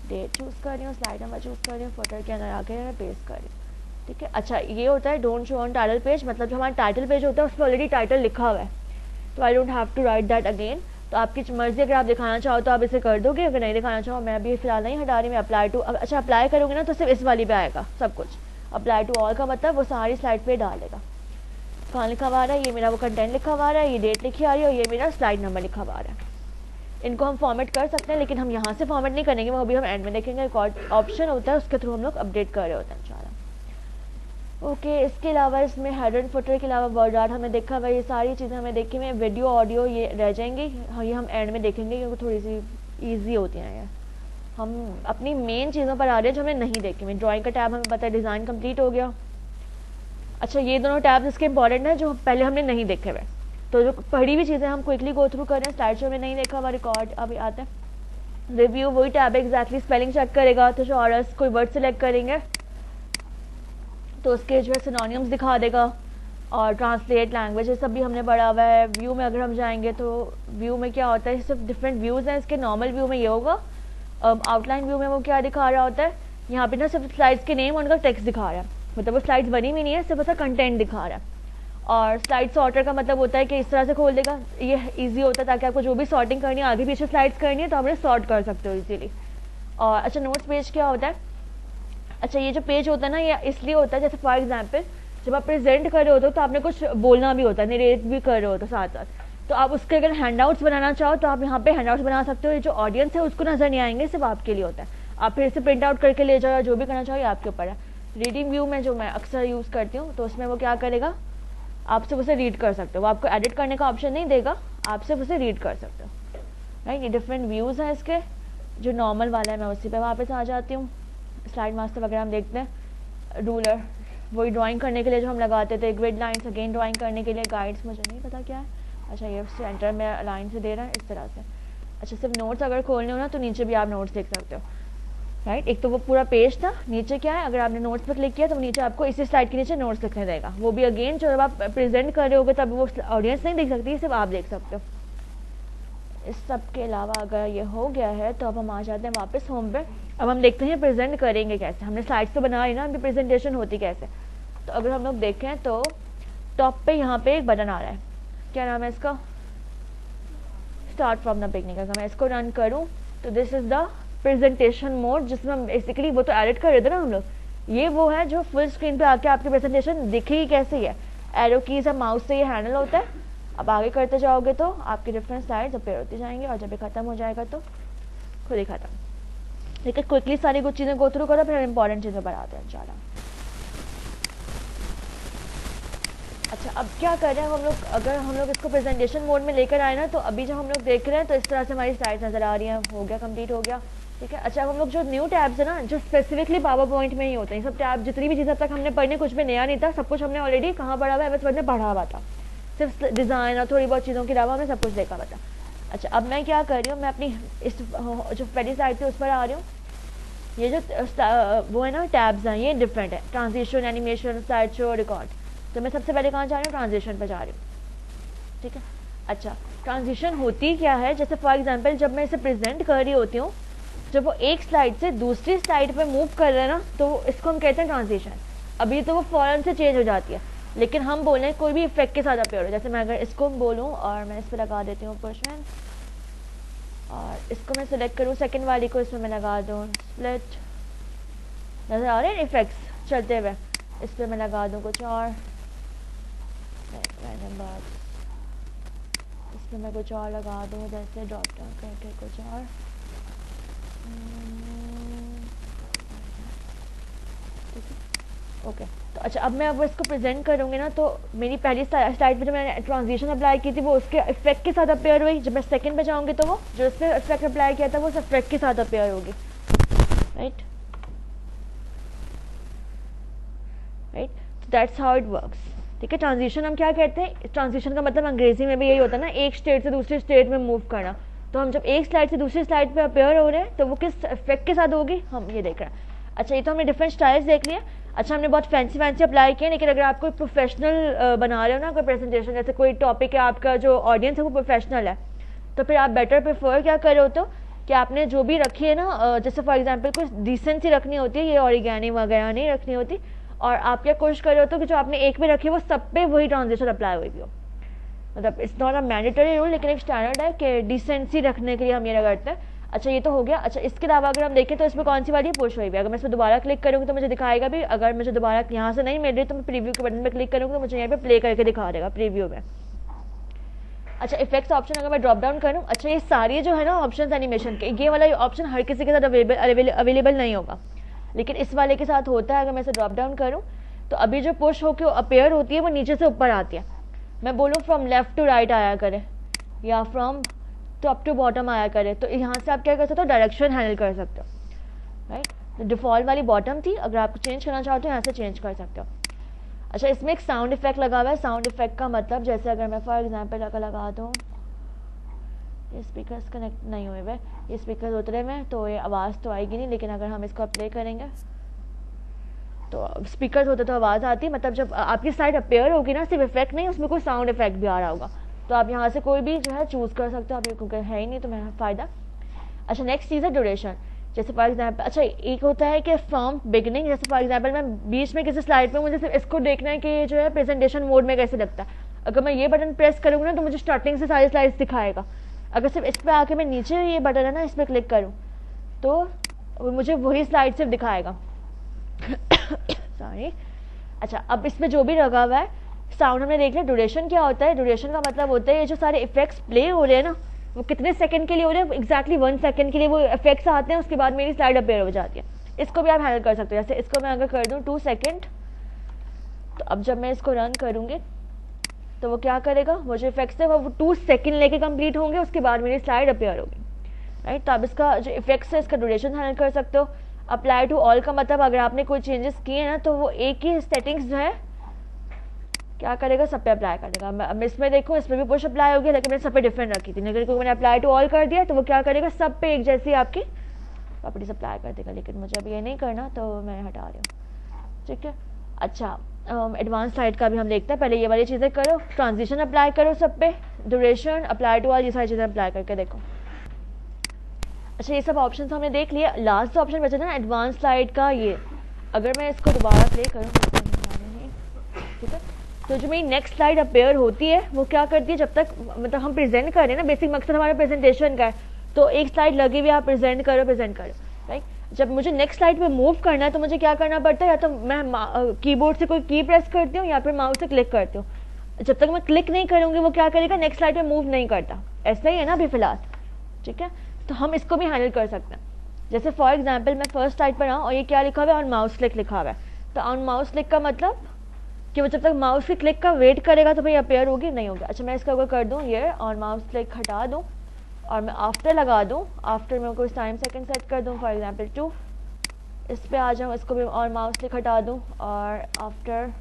डेट चूज़ कर रही हूँ, स्लाइड नंबर चूज़ कर रही हूँ, फुटर के अंदर आके पेस्ट कर रही हूँ, ठीक है। अच्छा ये होता है don't show on title page, मतलब जो हमारा टाइटल पेज होता है उस पर ऑलरेडी टाइटल लिखा हुआ है, तो I don't have to write that again. तो आपकी मर्जी, अगर आप दिखाना चाहो तो आप इसे कर दोगे, अगर नहीं दिखाना चाहो, मैं अभी फिलहाल नहीं हटा रही, मैं अप्लाई टू, अच्छा अप्लाई करोगे ना तो सिर्फ इस वाली पे आएगा सब कुछ, अप्लाई टू ऑल का मतलब वो सारी स्लाइड पे डाल देगा। कहाँ लिखा हुआ है, ये मेरा वो कंटेंट लिखा हुआ है, ये डेट लिखी आ रही है, और ये मेरा स्लाइड नंबर लिखा हुआ है। इनको हम फॉर्मेट कर सकते हैं, लेकिन हम यहाँ से फॉर्मेट नहीं करेंगे, वो अभी हम एंड में देखेंगे, रिकॉर्ड ऑप्शन होता है उसके थ्रू हम लोग अपडेट कर रहे होते हैं इंशाल्लाह। ओके इसके अलावा इसमें हेडर एंड फुटर के अलावा वर्ड आर्ट हमें देखा हुआ, ये सारी चीज़ें हमें देखी हुई, वीडियो ऑडियो ये रह जाएंगी, ये हम एंड में देखेंगे क्योंकि थोड़ी सी ईजी होती हैं ये। हम अपनी मेन चीज़ों पर आ रहे हैं जो हमें नहीं देखे हुए। ड्राइंग का टैब हमें पता है, डिज़ाइन कंप्लीट हो गया। अच्छा ये दोनों टैब्स इसके इंपॉर्टेंट हैं जो पहले हमने नहीं देखे हुए, तो जो पढ़ी हुई चीज़ें हम क्विकली गो थ्रू कर रहे हैं। स्लाइड शो में नहीं देखा हुआ, रिकॉर्ड अभी आते हैं। रिव्यू वही टैब है एग्जैक्टली, स्पेलिंग चेक करेगा, तो जो कोई वर्ड सेलेक्ट करेंगे तो उसके जो है सिनोनिम्स दिखा देगा, और ट्रांसलेट लैंग्वेज सब भी हमने पढ़ा हुआ है। व्यू में अगर हम जाएंगे तो व्यू में क्या होता है, सिर्फ डिफरेंट व्यूज़ हैं इसके। नॉर्मल व्यू में ये होगा, आउटलाइन व्यू में वो क्या दिखा रहा होता है, यहाँ पे ना सिर्फ स्लाइड्स के नेम और उनका टेक्स्ट दिखा रहा है, मतलब वो स्लाइड्स बनी हुई नहीं है, सिर्फ उसका कंटेंट दिखा रहा है। और स्लाइड सॉर्टर का मतलब होता है कि इस तरह से खोल देगा, ये ईजी होता है ताकि आपको जो भी सॉर्टिंग करनी है, आगे पीछे स्लाइड्स करनी है तो आप उन्हें सॉर्ट कर सकते हो इजीली। और अच्छा नोट्स पेज क्या होता है, अच्छा ये जो पेज होता है ना, ये इसलिए होता है, जैसे फॉर एग्जांपल जब आप प्रेजेंट कर रहे होते हो तो आपने कुछ बोलना भी होता है, नरेट भी कर रहे हो तो साथ साथ, तो आप उसके अगर हैंडआउट्स बनाना चाहो तो आप यहाँ पे हैंडआउट्स बना सकते हो। ये जो ऑडियंस है उसको नजर नहीं आएंगे, सिर्फ आपके लिए होता है, आप फिर इसे प्रिंट आउट करके ले जाओ या जो भी करना चाहो, ये आपके ऊपर है। रीडिंग व्यू में जो मैं अक्सर यूज़ करती हूँ, तो उसमें वो क्या करेगा, आप सिर्फ उसे रीड कर सकते हो, वो आपको एडिट करने का ऑप्शन नहीं देगा, आप सिर्फ उसे रीड कर सकते हो, राइट। ये डिफरेंट व्यूज़ हैं इसके। जो नॉर्मल वाला है मैं उसी पे वापस आ जाती हूँ। स्लाइड मास्टर वगैरह हम देखते हैं। रूलर वही ड्राइंग करने के लिए जो हम लगाते थे, ग्रिड लाइन्स अगेन ड्राइंग करने के लिए। गाइड्स मुझे नहीं पता क्या है, अच्छा ये सेंटर में लाइन से दे रहा है इस तरह से। अच्छा सिर्फ नोट्स अगर खोलने हो ना तो नीचे भी आप नोट्स देख सकते हो, राइट। एक तो वो पूरा पेज था, नीचे क्या है, अगर आपने नोट्स पर क्लिक किया तो नीचे आपको इसी स्लाइड के नीचे नोट्स लिखने देगा, वो भी अगेन जब आप प्रेजेंट कर रहे होगे तब वो ऑडियंस नहीं देख सकती, सिर्फ आप देख सकते हो। इस सब के अलावा अगर ये हो गया है तो अब हम आ जाते हैं वापस होम पे। अब हम देखते हैं प्रेजेंट करेंगे कैसे, हमने स्लाइड्स तो बना ली ना, अभी प्रेजेंटेशन होती कैसे। तो अगर हम लोग देखें तो टॉप पे यहाँ पे एक बटन आ रहा है, क्या नाम है इसका, स्टार्ट फ्रॉम द बिगनिंग। अगर मैं इसको रन करूँ तो this is the presentation mode, जिसमें हम बेसिकली वो तो एडिट कर रहे थे ना हम लोग, ये वो है जो फुल स्क्रीन पे आके आपकी प्रेजेंटेशन दिखेगी कैसे है। एरो कीज है, माउस से ये हैंडल होता है। अब आगे करते जाओगे तो आपकी डिफरेंट स्लाइड्स अपेयर होती जाएंगे, और जब ये खत्म हो जाएगा तो खुद ही खत्म। लेकिन क्विकली सारी कुछ चीज़ें गो थ्रू करो, फिर इंपॉर्टेंट चीज़ें पर आते हैं इंशाल्लाह। अच्छा अब क्या कर रहे हैं हम लोग, अगर हम लोग इसको प्रेजेंटेशन मोड में लेकर आए ना, तो अभी जब हम लोग देख रहे हैं तो इस तरह से हमारी स्लाइड्स नज़र आ रही हैं, हो गया कंप्लीट हो गया, ठीक है। अच्छा हम लोग जो न्यू टैब्स है ना, जो स्पेसिफिकली पावर पॉइंट में ही होते हैं सब टैब, जितनी भी चीज़ें अब तक हमने पढ़ने, कुछ भी नया नहीं था, सब कुछ हमने ऑलरेडी कहाँ पढ़ा हुआ है, एमएस वर्ड में पढ़ा हुआ था, सिर्फ डिज़ाइन और थोड़ी बहुत चीज़ों के अलावा हमने सब कुछ देखा हुआ था। अच्छा अब मैं क्या कर रही हूँ, मैं अपनी इस जो पहली साइड थी उस पर आ रही हूँ। ये जो वो है ना टैब्स हैं, ये डिफरेंट है, transition, animation, slide show, record. तो मैं सबसे पहले कहाँ जा रही हूँ, ट्रांजिशन पर जा रही हूँ, ठीक है। अच्छा ट्रांजिशन होती क्या है, जैसे फॉर एग्जांपल जब मैं इसे प्रेजेंट कर रही होती हूँ, जब वो एक स्लाइड से दूसरी स्लाइड पे मूव कर रहे हैं ना, तो इसको हम कहते हैं ट्रांजिशन। अभी तो वो फ़ौरन से चेंज हो जाती है, लेकिन हम बोलें कोई भी इफेक्ट के साथ अपेयर हो, जैसे मैं अगर इसको बोलूँ और मैं इस पर लगा देती हूँ पोर्शन, और इसको मैं सिलेक्ट करूँ सेकंड वाली को, इसमें मैं लगा दूँ स्प्लिट, नज़र आ रहे हैं इफेक्ट्स चलते हुए, इस पर मैं लगा दूँ कुछ और बात, इसमें मैं कुछ और लगा दूँ, जैसे ड्रॉप डाउन करके कुछ और, ओके तो अच्छा, अब मैं अब इसको प्रेजेंट करूँगी ना, तो मेरी पहली स्लाइड पे जो मैंने ट्रांजिशन अप्लाई की थी वो उसके इफेक्ट के साथ अपेयर हुई। जब मैं सेकंड पे जाऊँगी तो वो जो इसने इफेक्ट अप्लाई किया था वो उस इफेक्ट के साथ अपेयर होगी। Right right, that's how it works. ठीक है, ट्रांजिशन हम क्या कहते हैं, ट्रांजिशन का मतलब अंग्रेजी में भी यही होता है ना, एक स्टेट से दूसरे स्टेट में मूव करना। तो हम जब एक स्लाइड से दूसरी स्लाइड पे अपेयर हो रहे हैं तो वो किस इफेक्ट के साथ होगी, हम ये देख रहे हैं। अच्छा, ये तो हमने डिफरेंट स्टाइल्स देख लिए। अच्छा, हमने बहुत फैंसी अप्लाई किए, लेकिन अगर आप कोई प्रोफेशनल बना रहे हो ना कोई प्रेजेंटेशन, जैसे कोई टॉपिक है, आपका जो ऑडियंस है वो प्रोफेशनल है, तो फिर आप बेटर प्रेफर क्या कर रहे हो, तो कि आपने जो भी रखी है ना, जैसे फॉर एग्जांपल कुछ डिसेंसी रखनी होती है, ये ऑरिगेनी वगैरह नहीं रखनी होती, और आप क्या कोशिश कर रहे हो तो कि जो आपने एक पे रखी है वो सब पे वही ट्रांजिशन अप्लाई हुई हो। मतलब it's not a mandatory rule, लेकिन एक स्टैंडर्ड है कि डिसेंसी रखने के लिए हम ये करते हैं। अच्छा, ये तो हो गया। अच्छा, इसके अलावा अगर हम देखें तो इसमें कौन सी वाली पुश हुई है, अगर मैं इसमें दोबारा क्लिक करूँगी तो मुझे दिखाएगा भी, अगर मुझे दोबारा यहाँ से नहीं मिल रही तो मैं प्रीव्यू के बटन पर क्लिक करूँगी तो मुझे यहाँ पे प्ले करके दिखा देगा प्रीव्यू में। अच्छा, इफेक्ट्स ऑप्शन अगर मैं ड्रॉप डाउन करूँ, अच्छा ये सारी जो है ना ऑप्शन एनिमेशन के, ये वाला ऑप्शन हर किसी के साथ अवेलेबल नहीं होगा, लेकिन इस वाले के साथ होता है। अगर मैं इसे ड्रॉप डाउन करूँ तो अभी जो पुश होकर अपेयर होती है वो नीचे से ऊपर आती है। मैं बोलूँ फ्रॉम लेफ्ट टू राइट आया करे या फ्रॉम टॉप टू बॉटम आया करे, तो यहाँ से आप क्या कर सकते हो, डायरेक्शन हैंडल कर सकते हो। राइट, तो डिफॉल्ट वाली बॉटम थी, अगर आप चेंज करना चाहते हो यहाँ से चेंज कर सकते हो। अच्छा, इसमें एक साउंड इफेक्ट लगा हुआ है। साउंड इफेक्ट का मतलब जैसे अगर मैं फॉर एग्जांपल अगर लगा दूँ, ये स्पीकर्स कनेक्ट नहीं हुए हुए, ये स्पीकर उतरे में तो ये आवाज़ तो आएगी नहीं, लेकिन अगर हम इसको प्ले करेंगे तो स्पीकर होते तो आवाज़ आती। मतलब जब आपकी स्लाइड अपेयर होगी ना, सिर्फ इफेक्ट नहीं, उसमें कोई साउंड इफेक्ट भी आ रहा होगा, तो आप यहाँ से कोई भी जो है चूज़ कर सकते हो। आप क्योंकि है ही नहीं तो मेरा फ़ायदा। अच्छा, नेक्स्ट चीज़ है ड्यूरेशन। जैसे फॉर एग्जांपल, अच्छा एक होता है कि फ्रॉम बिगिनिंग, जैसे फॉर एग्जांपल मैं बीच में किसी स्लाइड पे मुझे सिर्फ इसको देखना है कि जो है प्रेजेंटेशन मोड में कैसे लगता है। अगर मैं ये बटन प्रेस करूँगी ना तो मुझे स्टार्टिंग से सारी स्लाइड्स दिखाएगा। अगर सिर्फ इस पर आके मैं नीचे ये बटन है ना इस पर क्लिक करूँ तो मुझे वही स्लाइड सिर्फ दिखाएगा। सॉरी। अच्छा, अब इसमें जो भी लगा हुआ है, साउंड हमने देख लिया। ड्यूरेशन क्या होता है, ड्यूरेशन का मतलब होता है ये जो सारे इफेक्ट्स प्ले हो रहे हैं ना वो कितने सेकंड के लिए हो रहे हैं, एग्जैक्टली 1 सेकंड के लिए वो इफेक्ट्स आते हैं, उसके बाद मेरी स्लाइड अपेयर हो जाती है। इसको भी आप हैंडल कर सकते हो। जैसे इसको मैं अगर कर दूँ 2 सेकंड, तो अब जब मैं इसको रन करूँगी तो वो क्या करेगा, वो जो इफेक्ट्स है वो 2 सेकंड लेके कंप्लीट होंगे, उसके बाद मेरी स्लाइड अपेयर होगी। राइट, तो आप इसका जो इफेक्ट्स है इसका ड्यूरेशन हैंडल कर सकते हो। अप्लाई टू ऑल का मतलब अगर आपने कोई चेंजेस किए हैं ना तो वो एक ही सेटिंग्स जो है क्या करेगा, सब पे अप्लाई कर देगा। मैं इसमें देखो, इसमें भी पुश अप्लाई होगी, लेकिन मैंने सब पे डिफरेंट रखी थी, लेकिन मैंने अप्लाई टू ऑल कर दिया तो वो क्या करेगा, सब पे एक जैसी आपकी प्रॉपर्टीज अप्लाई कर देगा। लेकिन मुझे अब ये नहीं करना तो मैं हटा रही हूँ। ठीक है। अच्छा, एडवांस स्लाइड का भी हम देखते हैं। पहले ये वाली चीज़ें करो, ट्रांजिशन अप्लाई करो सब पे, ड्यूरेशन, अप्लाई टू ऑल, ये सारी चीज़ें अप्लाई करके देखो। अच्छा, ये सब ऑप्शन हमने देख लिया। लास्ट ऑप्शन बचा ना एडवांस स्लाइड का, ये अगर मैं इसको दोबारा प्ले करूँ, ठीक है, तो जो मेरी नेक्स्ट स्लाइड अपेयर होती है वो क्या करती है, जब तक मतलब हम प्रेजेंट कर रहे हैं ना, बेसिक मकसद हमारा प्रेजेंटेशन का है, तो एक स्लाइड लगी हुई आप प्रेजेंट करो राइट। जब मुझे नेक्स्ट स्लाइड पे मूव करना है तो मुझे क्या करना पड़ता है, या तो मैं कीबोर्ड से कोई की प्रेस करती हूँ या फिर माउस से क्लिक करती हूँ। जब तक मैं क्लिक नहीं करूँगी वो क्या करेगा, नेक्स्ट स्लाइड पे मूव नहीं करता। ऐसा ही है ना अभी फिलहाल, ठीक है। तो हम इसको भी हैंडल कर सकते हैं। जैसे फॉर एग्जाम्पल मैं फर्स्ट स्लाइड पर आऊँ और ये क्या लिखा हुआ है, ऑन माउस क्लिक लिखा हुआ है, तो ऑन माउस क्लिक का मतलब कि वो जब तक माउस के क्लिक का वेट करेगा तो भाई अपेयर होगी, नहीं होगी। अच्छा, मैं इसका अगर कर दूँ ये ऑन माउस क्लिक हटा दूँ और मैं आफ्टर लगा दूँ, आफ्टर में कोई टाइम सेकंड सेट कर दूँ, फॉर एग्जांपल 2, इस पे आ जाऊँ, इसको भी ऑन माउस क्लिक हटा दूँ और आफ्टर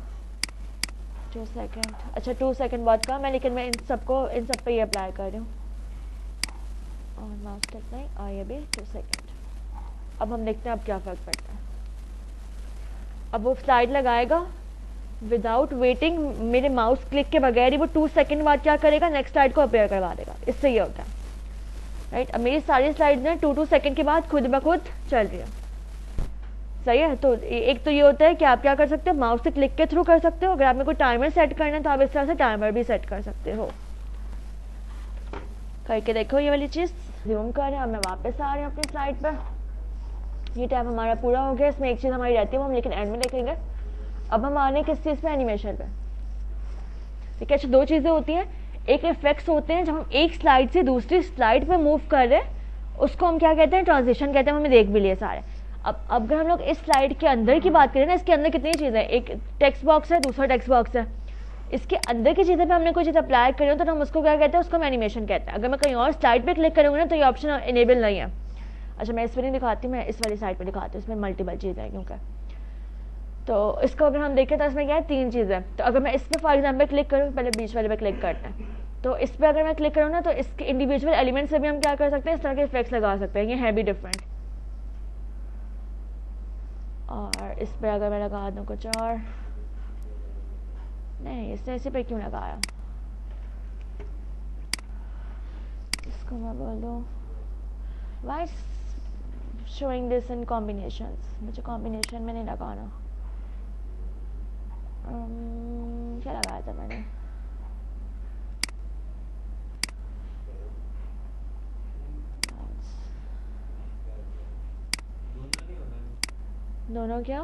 2 सेकंड, अच्छा 2 सेकंड बाद का मैं, लेकिन मैं इन सब पे ये अप्लाई कर रही हूँ, ऑन माउस क्लिक नहीं, और ये भी 2 सेकंड। अब हम देखते हैं अब क्या फ़र्क पड़ता है। अब वो स्लाइड लगाएगा विदाउट वेटिंग, मेरे माउस क्लिक के बगैर ही वो 2 सेकंड बाद क्या करेगा, नेक्स्ट स्लाइड को अपेयर करवा देगा। इससे ये होता है राइट। अब मेरी सारी स्लाइड्स ना 2 सेकंड के बाद खुद ब खुद चल रही है, सही है। तो एक तो ये होता है कि आप क्या कर सकते हो, माउस से क्लिक के थ्रू कर सकते हो। अगर आपने कोई टाइमर सेट करना है तो आप इस तरह से टाइमर भी सेट कर सकते हो। करके देखो ये वाली चीज़, जूम कर रहे हैं। अब मैं वापस आ रही हूँ अपनी स्लाइड पर। ये टाइम हमारा पूरा हो गया। इसमें एक चीज़ हमारी रहती है वो हम लेकिन एंड में देखेंगे। अब हम आ रहे हैं किस चीज़ पे, एनिमेशन पे, ठीक है। अच्छा, 2 चीज़ें होती हैं, एक इफेक्ट्स होते हैं जब हम एक स्लाइड से दूसरी स्लाइड पे मूव कर रहे हैं, उसको हम क्या कहते हैं, ट्रांजिशन कहते हैं। हमने देख भी लिए सारे। अब अगर हम लोग इस स्लाइड के अंदर की बात करें ना, इसके अंदर कितनी चीज़ें हैं, एक टेक्स्ट बॉक्स है, दूसरा टेक्स्ट बॉक्स है, इसके अंदर की चीज़ें पे हमने कोई चीज़ अप्लाई करी हो तो हम उसको क्या कहते हैं, उसको हम एनिमेशन कहते हैं। अगर मैं कहीं और स्लाइड पे क्लिक करूँगी ना तो ये ऑप्शन इनेबल नहीं है। अच्छा मैं इस पर नहीं दिखाती, मैं इस वाली साइड पे दिखाती हूँ, इसमें मल्टीपल चीज़ें हैं क्योंकि। तो इसको अगर हम देखें तो इसमें क्या है, 3 चीज़ें। तो अगर मैं इस पर फॉर एग्जाम्पल क्लिक करूँ, पहले बीच वाले पे क्लिक करते हैं, तो इस पर अगर मैं क्लिक करूँ ना तो इसके इंडिविजुअल एलिमेंट से भी हम क्या कर सकते हैं, इस तरह के इफेक्ट्स लगा सकते हैं, ये है भी डिफरेंट। और इस पर अगर मैं लगा दूँ कुछ और, नहीं इसने इसी पे क्यों लगाया, इसको मैं बोलूँ why showing this in combinations, मुझे कॉम्बिनेशन में नहीं लगाना। क्या लगाया था मैंने, दोनों क्या,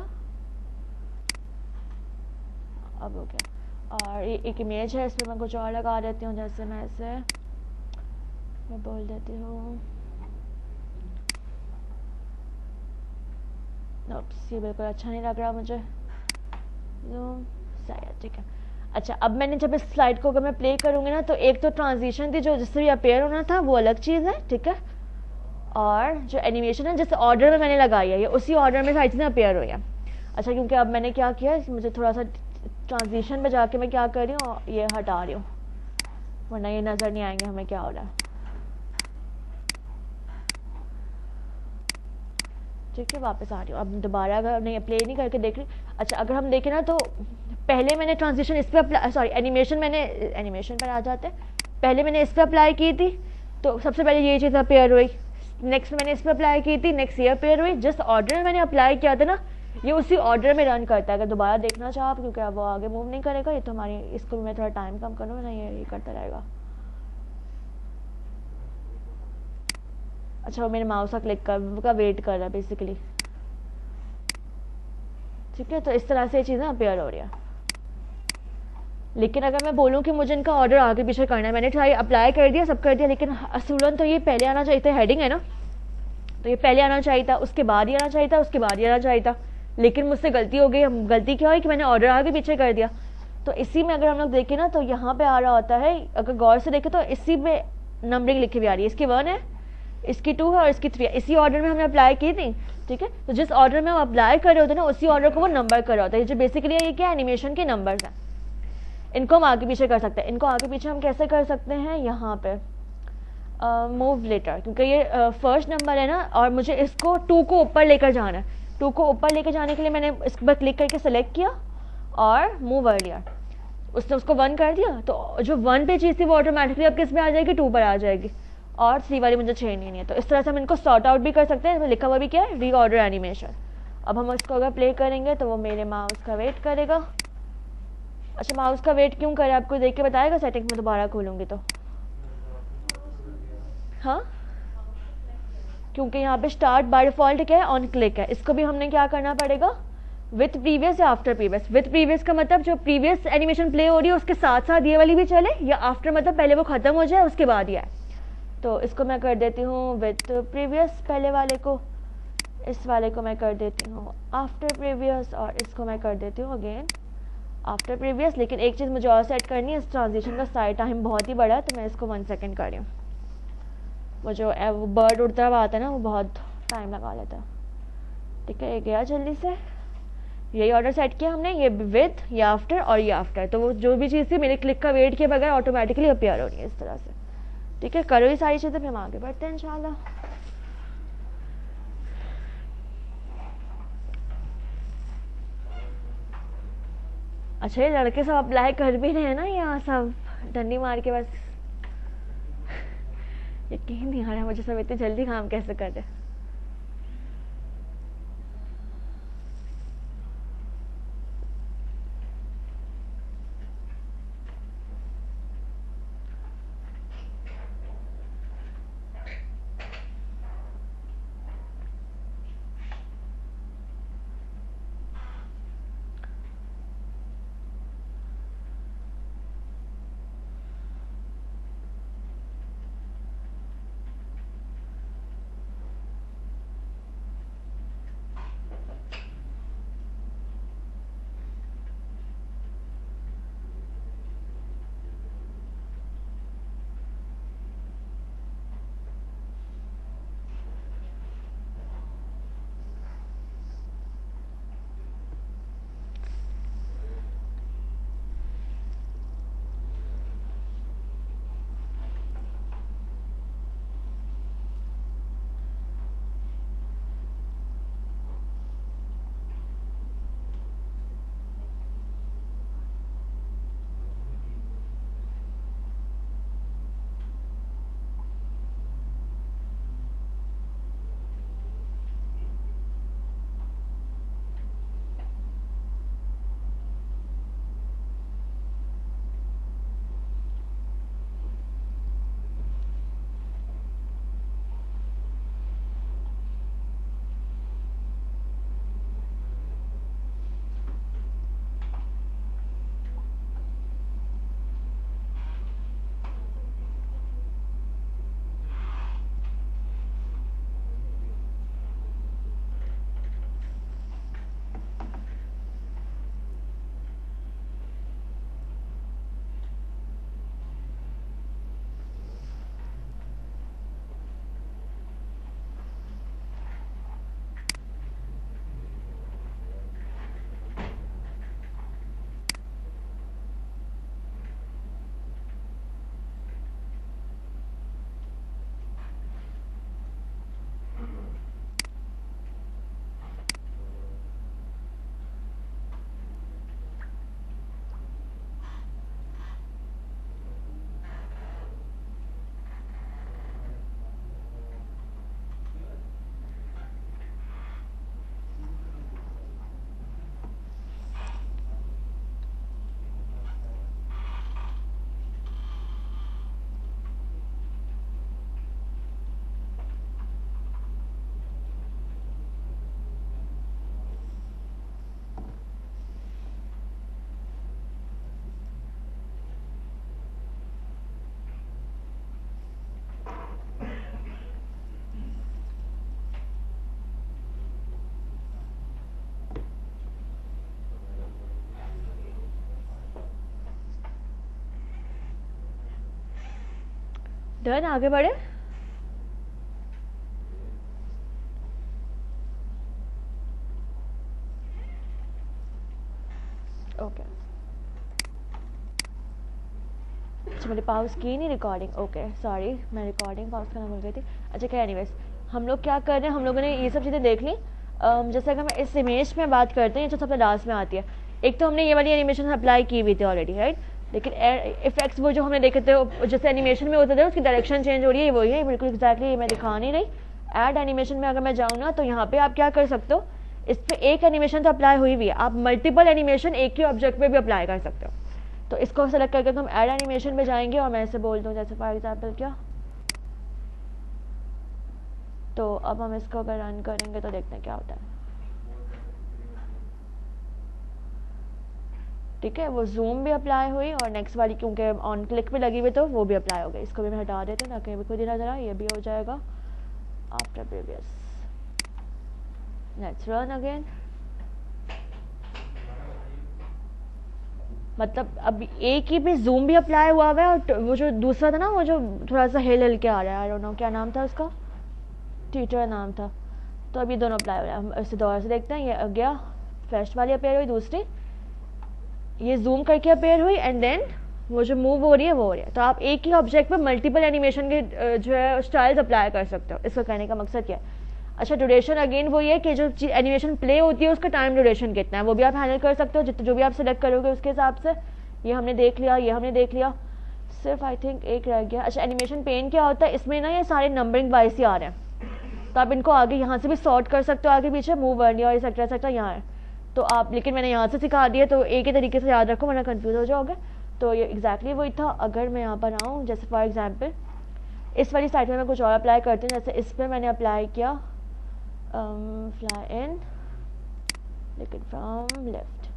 अब हो गया। और ये एक इमेज है, इस पर मैं कुछ और लगा देती हूँ, जैसे मैं ऐसे मैं बोल देती हूँ ये बिल्कुल अच्छा नहीं लग रहा मुझे, सही है, ठीक है। अच्छा अब मैंने जब इस स्लाइड को अगर मैं प्ले करूँगी ना तो एक तो ट्रांजिशन थी जो जिससे भी अपेयर होना था वो अलग चीज़ है, ठीक है, और जो एनिमेशन है जिस ऑर्डर में मैंने लगाई है ये उसी ऑर्डर में सारी चीज़ें अपेयर हुई हैं। अच्छा क्योंकि अब मैंने क्या किया, मुझे थोड़ा सा ट्रांजिशन में जाके मैं क्या कर रही हूँ, ये हटा रही हूँ, वरना ये नज़र नहीं आएंगे हमें क्या हो रहा है। ठीक है वापस आ रही हूँ, अब दोबारा अगर नहीं प्ले नहीं करके देख रही। अच्छा अगर हम देखें ना तो पहले मैंने ट्रांजिशन इस पर अप्लाई, सॉरी एनिमेशन, मैंने एनिमेशन पर आ जाते हैं, पहले मैंने इस पर अप्लाई की थी तो सबसे पहले ये चीज़ अपेयर हुई, नेक्स्ट मैंने इस पर अप्लाई की थी, नेक्स्ट ये अपेयर हुई। जिस ऑर्डर में मैंने अप्लाई किया था ना ये उसी ऑर्डर में रन करता है। अगर दोबारा देखना चाहो आप, क्योंकि अब वो आगे मूव नहीं करेगा, ये तो हमारी, इसको मैं थोड़ा टाइम कम करूँ ना, ये करता रहेगा। अच्छा वो मेरे माउस का क्लिक का वेट कर रहा है बेसिकली, ठीक है। तो इस तरह से ये चीज़ें अपेयर हो रही है। लेकिन अगर मैं बोलूँ कि मुझे इनका ऑर्डर आगे पीछे करना है, मैंने ट्राई अप्लाई कर दिया, सब कर दिया, लेकिन असूलन तो ये पहले आना चाहिए था, हेडिंग है ना, तो ये पहले आना चाहिए था, उसके बाद ही आना चाहिए था, उसके बाद ही आना चाहिए था, लेकिन मुझसे गलती हो गई। गलती क्या हुई कि मैंने ऑर्डर आगे पीछे कर दिया। तो इसी में अगर हम लोग देखें ना तो यहाँ पे आ रहा होता है, अगर गौर से देखें तो इसी में नंबरिंग लिखी हुई आ रही है, इसकी 1 है, इसकी 2 है और इसकी 3 है, इसी ऑर्डर में हमने अप्लाई की थी, ठीक है। तो जिस ऑर्डर में हम अप्लाई कर रहे होते हैं ना उसी ऑर्डर को वो नंबर कर रहा होता है। जो बेसिकली ये क्या एनिमेशन के नंबर्स हैं, इनको हम आगे पीछे कर सकते हैं। इनको आगे पीछे हम कैसे कर सकते हैं, यहाँ पे मूव लेटर, क्योंकि ये फर्स्ट नंबर है ना और मुझे इसको 2 को ऊपर लेकर जाना है। 2 को ऊपर लेकर जाने के लिए मैंने इस पर क्लिक करके सेलेक्ट किया और मूव अर्लियर, उसने उसको 1 कर दिया, तो जो 1 पे चीज़ थी वो ऑटोमेटिकली अब किस में आ जाएगी, 2 पर आ जाएगी, और 3 वाली मुझे चाहिए नहीं है। तो इस तरह से हम इनको सॉर्ट आउट भी कर सकते हैं। लिखा हुआ भी क्या है, रीऑर्डर एनिमेशन। अब हम इसको अगर प्ले करेंगे तो वो मेरे माउस का वेट करेगा। अच्छा माउस का वेट क्यों करे आपको देख के बताएगा, सेटिंग में दोबारा खोलूँगी तो, हाँ क्योंकि यहाँ पे स्टार्ट बाय डिफॉल्ट क्या है, ऑन क्लिक है। इसको भी हमने क्या करना पड़ेगा, विथ प्रीवियस या आफ्टर प्रीवियस। विथ प्रीवियस का मतलब जो प्रीवियस एनिमेशन प्ले हो रही है उसके साथ साथ ये वाली भी चले, या आफ्टर मतलब पहले वो खत्म हो जाए उसके बाद ही आए। तो इसको मैं कर देती हूँ विथ प्रीवियस पहले वाले को, इस वाले को मैं कर देती हूँ आफ्टर प्रीवियस, और इसको मैं कर देती हूँ अगेन आफ्टर प्रीवियस। लेकिन एक चीज़ मुझे और सेट करनी है, इस ट्रांजिशन का साइड टाइम बहुत ही बड़ा है तो मैं इसको 1 सेकेंड कर रही हूँ। वो जो बर्ड उड़ता हुआ आता है ना वो बहुत टाइम लगा लेता है, ठीक है। ये गया जल्दी से, यही ऑर्डर सेट किया हमने, ये विथ, ये आफ्टर और ये आफ्टर। तो वो जो भी चीज़ थी मेरे क्लिक का वेट किए बगैर ऑटोमेटिकली अपेयर हो रही है इस तरह से, ठीक है। करो ये सारी चीज़ें, फिर हम आगे बढ़ते हैं इंशाल्लाह। अच्छा ये लड़के सब अप्लाई कर भी रहे हैं ना यहाँ सब डंडी मार के, बस यकीन नहीं आ रहा मुझे सब इतनी जल्दी काम कैसे कर रहे। डन, आगे बढ़े। ओके अच्छा, मैंने पॉज की नहीं रिकॉर्डिंग, ओके सॉरी, मैं रिकॉर्डिंग पॉज करना भूल गई थी। अच्छा क्या, एनीवेज हम लोग क्या कर रहे हैं, हम लोगों ने ये सब चीज़ें देख ली। जैसे अगर मैं इस इमेज में बात करते हैं जो सबसे लास्ट में आती है, एक तो हमने ये वाली एनिमेशन अप्लाई की हुई थी ऑलरेडी, राइट। लेकिन इफेक्ट्स वो जो हमने देखे थे जैसे एनिमेशन में होते थे उसकी डायरेक्शन चेंज हो रही है, वही है बिल्कुल एग्जैक्टली, मैं दिखा नहीं रही। ऐड एनिमेशन में अगर मैं जाऊँ ना तो यहाँ पे आप क्या कर सकते हो, इस पर एक एनिमेशन तो अप्लाई हुई हुई है, आप मल्टीपल एनिमेशन एक ही ऑब्जेक्ट पे भी अप्लाई कर सकते हो। तो इसको सेलेक्ट करके हम ऐड एनिमेशन में जाएंगे और मैं इसे बोल दूँ जैसे फॉर एग्जाम्पल क्या, तो अब हम इसको अगर रन करेंगे तो देखते हैं क्या होता है। ठीक है, वो जूम भी अप्लाई हुई और नेक्स्ट वाली क्योंकि ऑन क्लिक पे लगी हुई तो वो भी अप्लाई हो गई। इसको भी मैं हटा देते हैं ताकि खुद ही ना जरा, ये भी हो जाएगा after previous. Let's run again. मतलब अब एक ही पे जूम भी अप्लाई हुआ है और वो जो दूसरा था ना, वो जो थोड़ा सा हिल हिल के आ रहा है, आई डोंट नो क्या नाम था उसका, टीचर नाम था। तो अब ये दोनों अप्लाई हो रहा है। हम इसे दोबारा से देखते हैं, ये गया फर्स्ट वाली अपेयर हुई, दूसरी ये जूम करके अपेयर हुई एंड देन वो जो मूव हो रही है वो हो रही है। तो आप एक ही ऑब्जेक्ट पे मल्टीपल एनिमेशन के जो है स्टाइल्स अप्लाई कर सकते हो। इसका कहने का मकसद क्या है। अच्छा ड्यूरेशन अगेन वो ये कि जो एनिमेशन प्ले होती है उसका टाइम ड्यूरेशन कितना है वो भी आप हैंडल कर सकते हो, जो भी आप सिलेक्ट करोगे उसके हिसाब से। ये हमने देख लिया, ये हमने देख लिया, सिर्फ आई थिंक एक रह गया। अच्छा एनिमेशन पेन क्या होता है, इसमें ना ये सारे नंबरिंग वाइज ही आ रहे हैं, तो आप इनको आगे यहाँ से भी सॉर्ट कर सकते हो, आगे पीछे मूव अर्निया और एक्सेट्रा यहाँ है। तो आप, लेकिन मैंने यहाँ से सिखा दिया तो एक ही तरीके से याद रखो वरना कंफ्यूज हो जाओगे। तो ये एग्जैक्टली वही था। अगर मैं यहाँ पर आऊँ जैसे फॉर एग्जांपल इस वाली साइड में मैं कुछ और अप्लाई करती हूँ, जैसे इस पर मैंने अप्लाई किया फ्लाई इन लेकिन फ्रॉम लेफ्ट,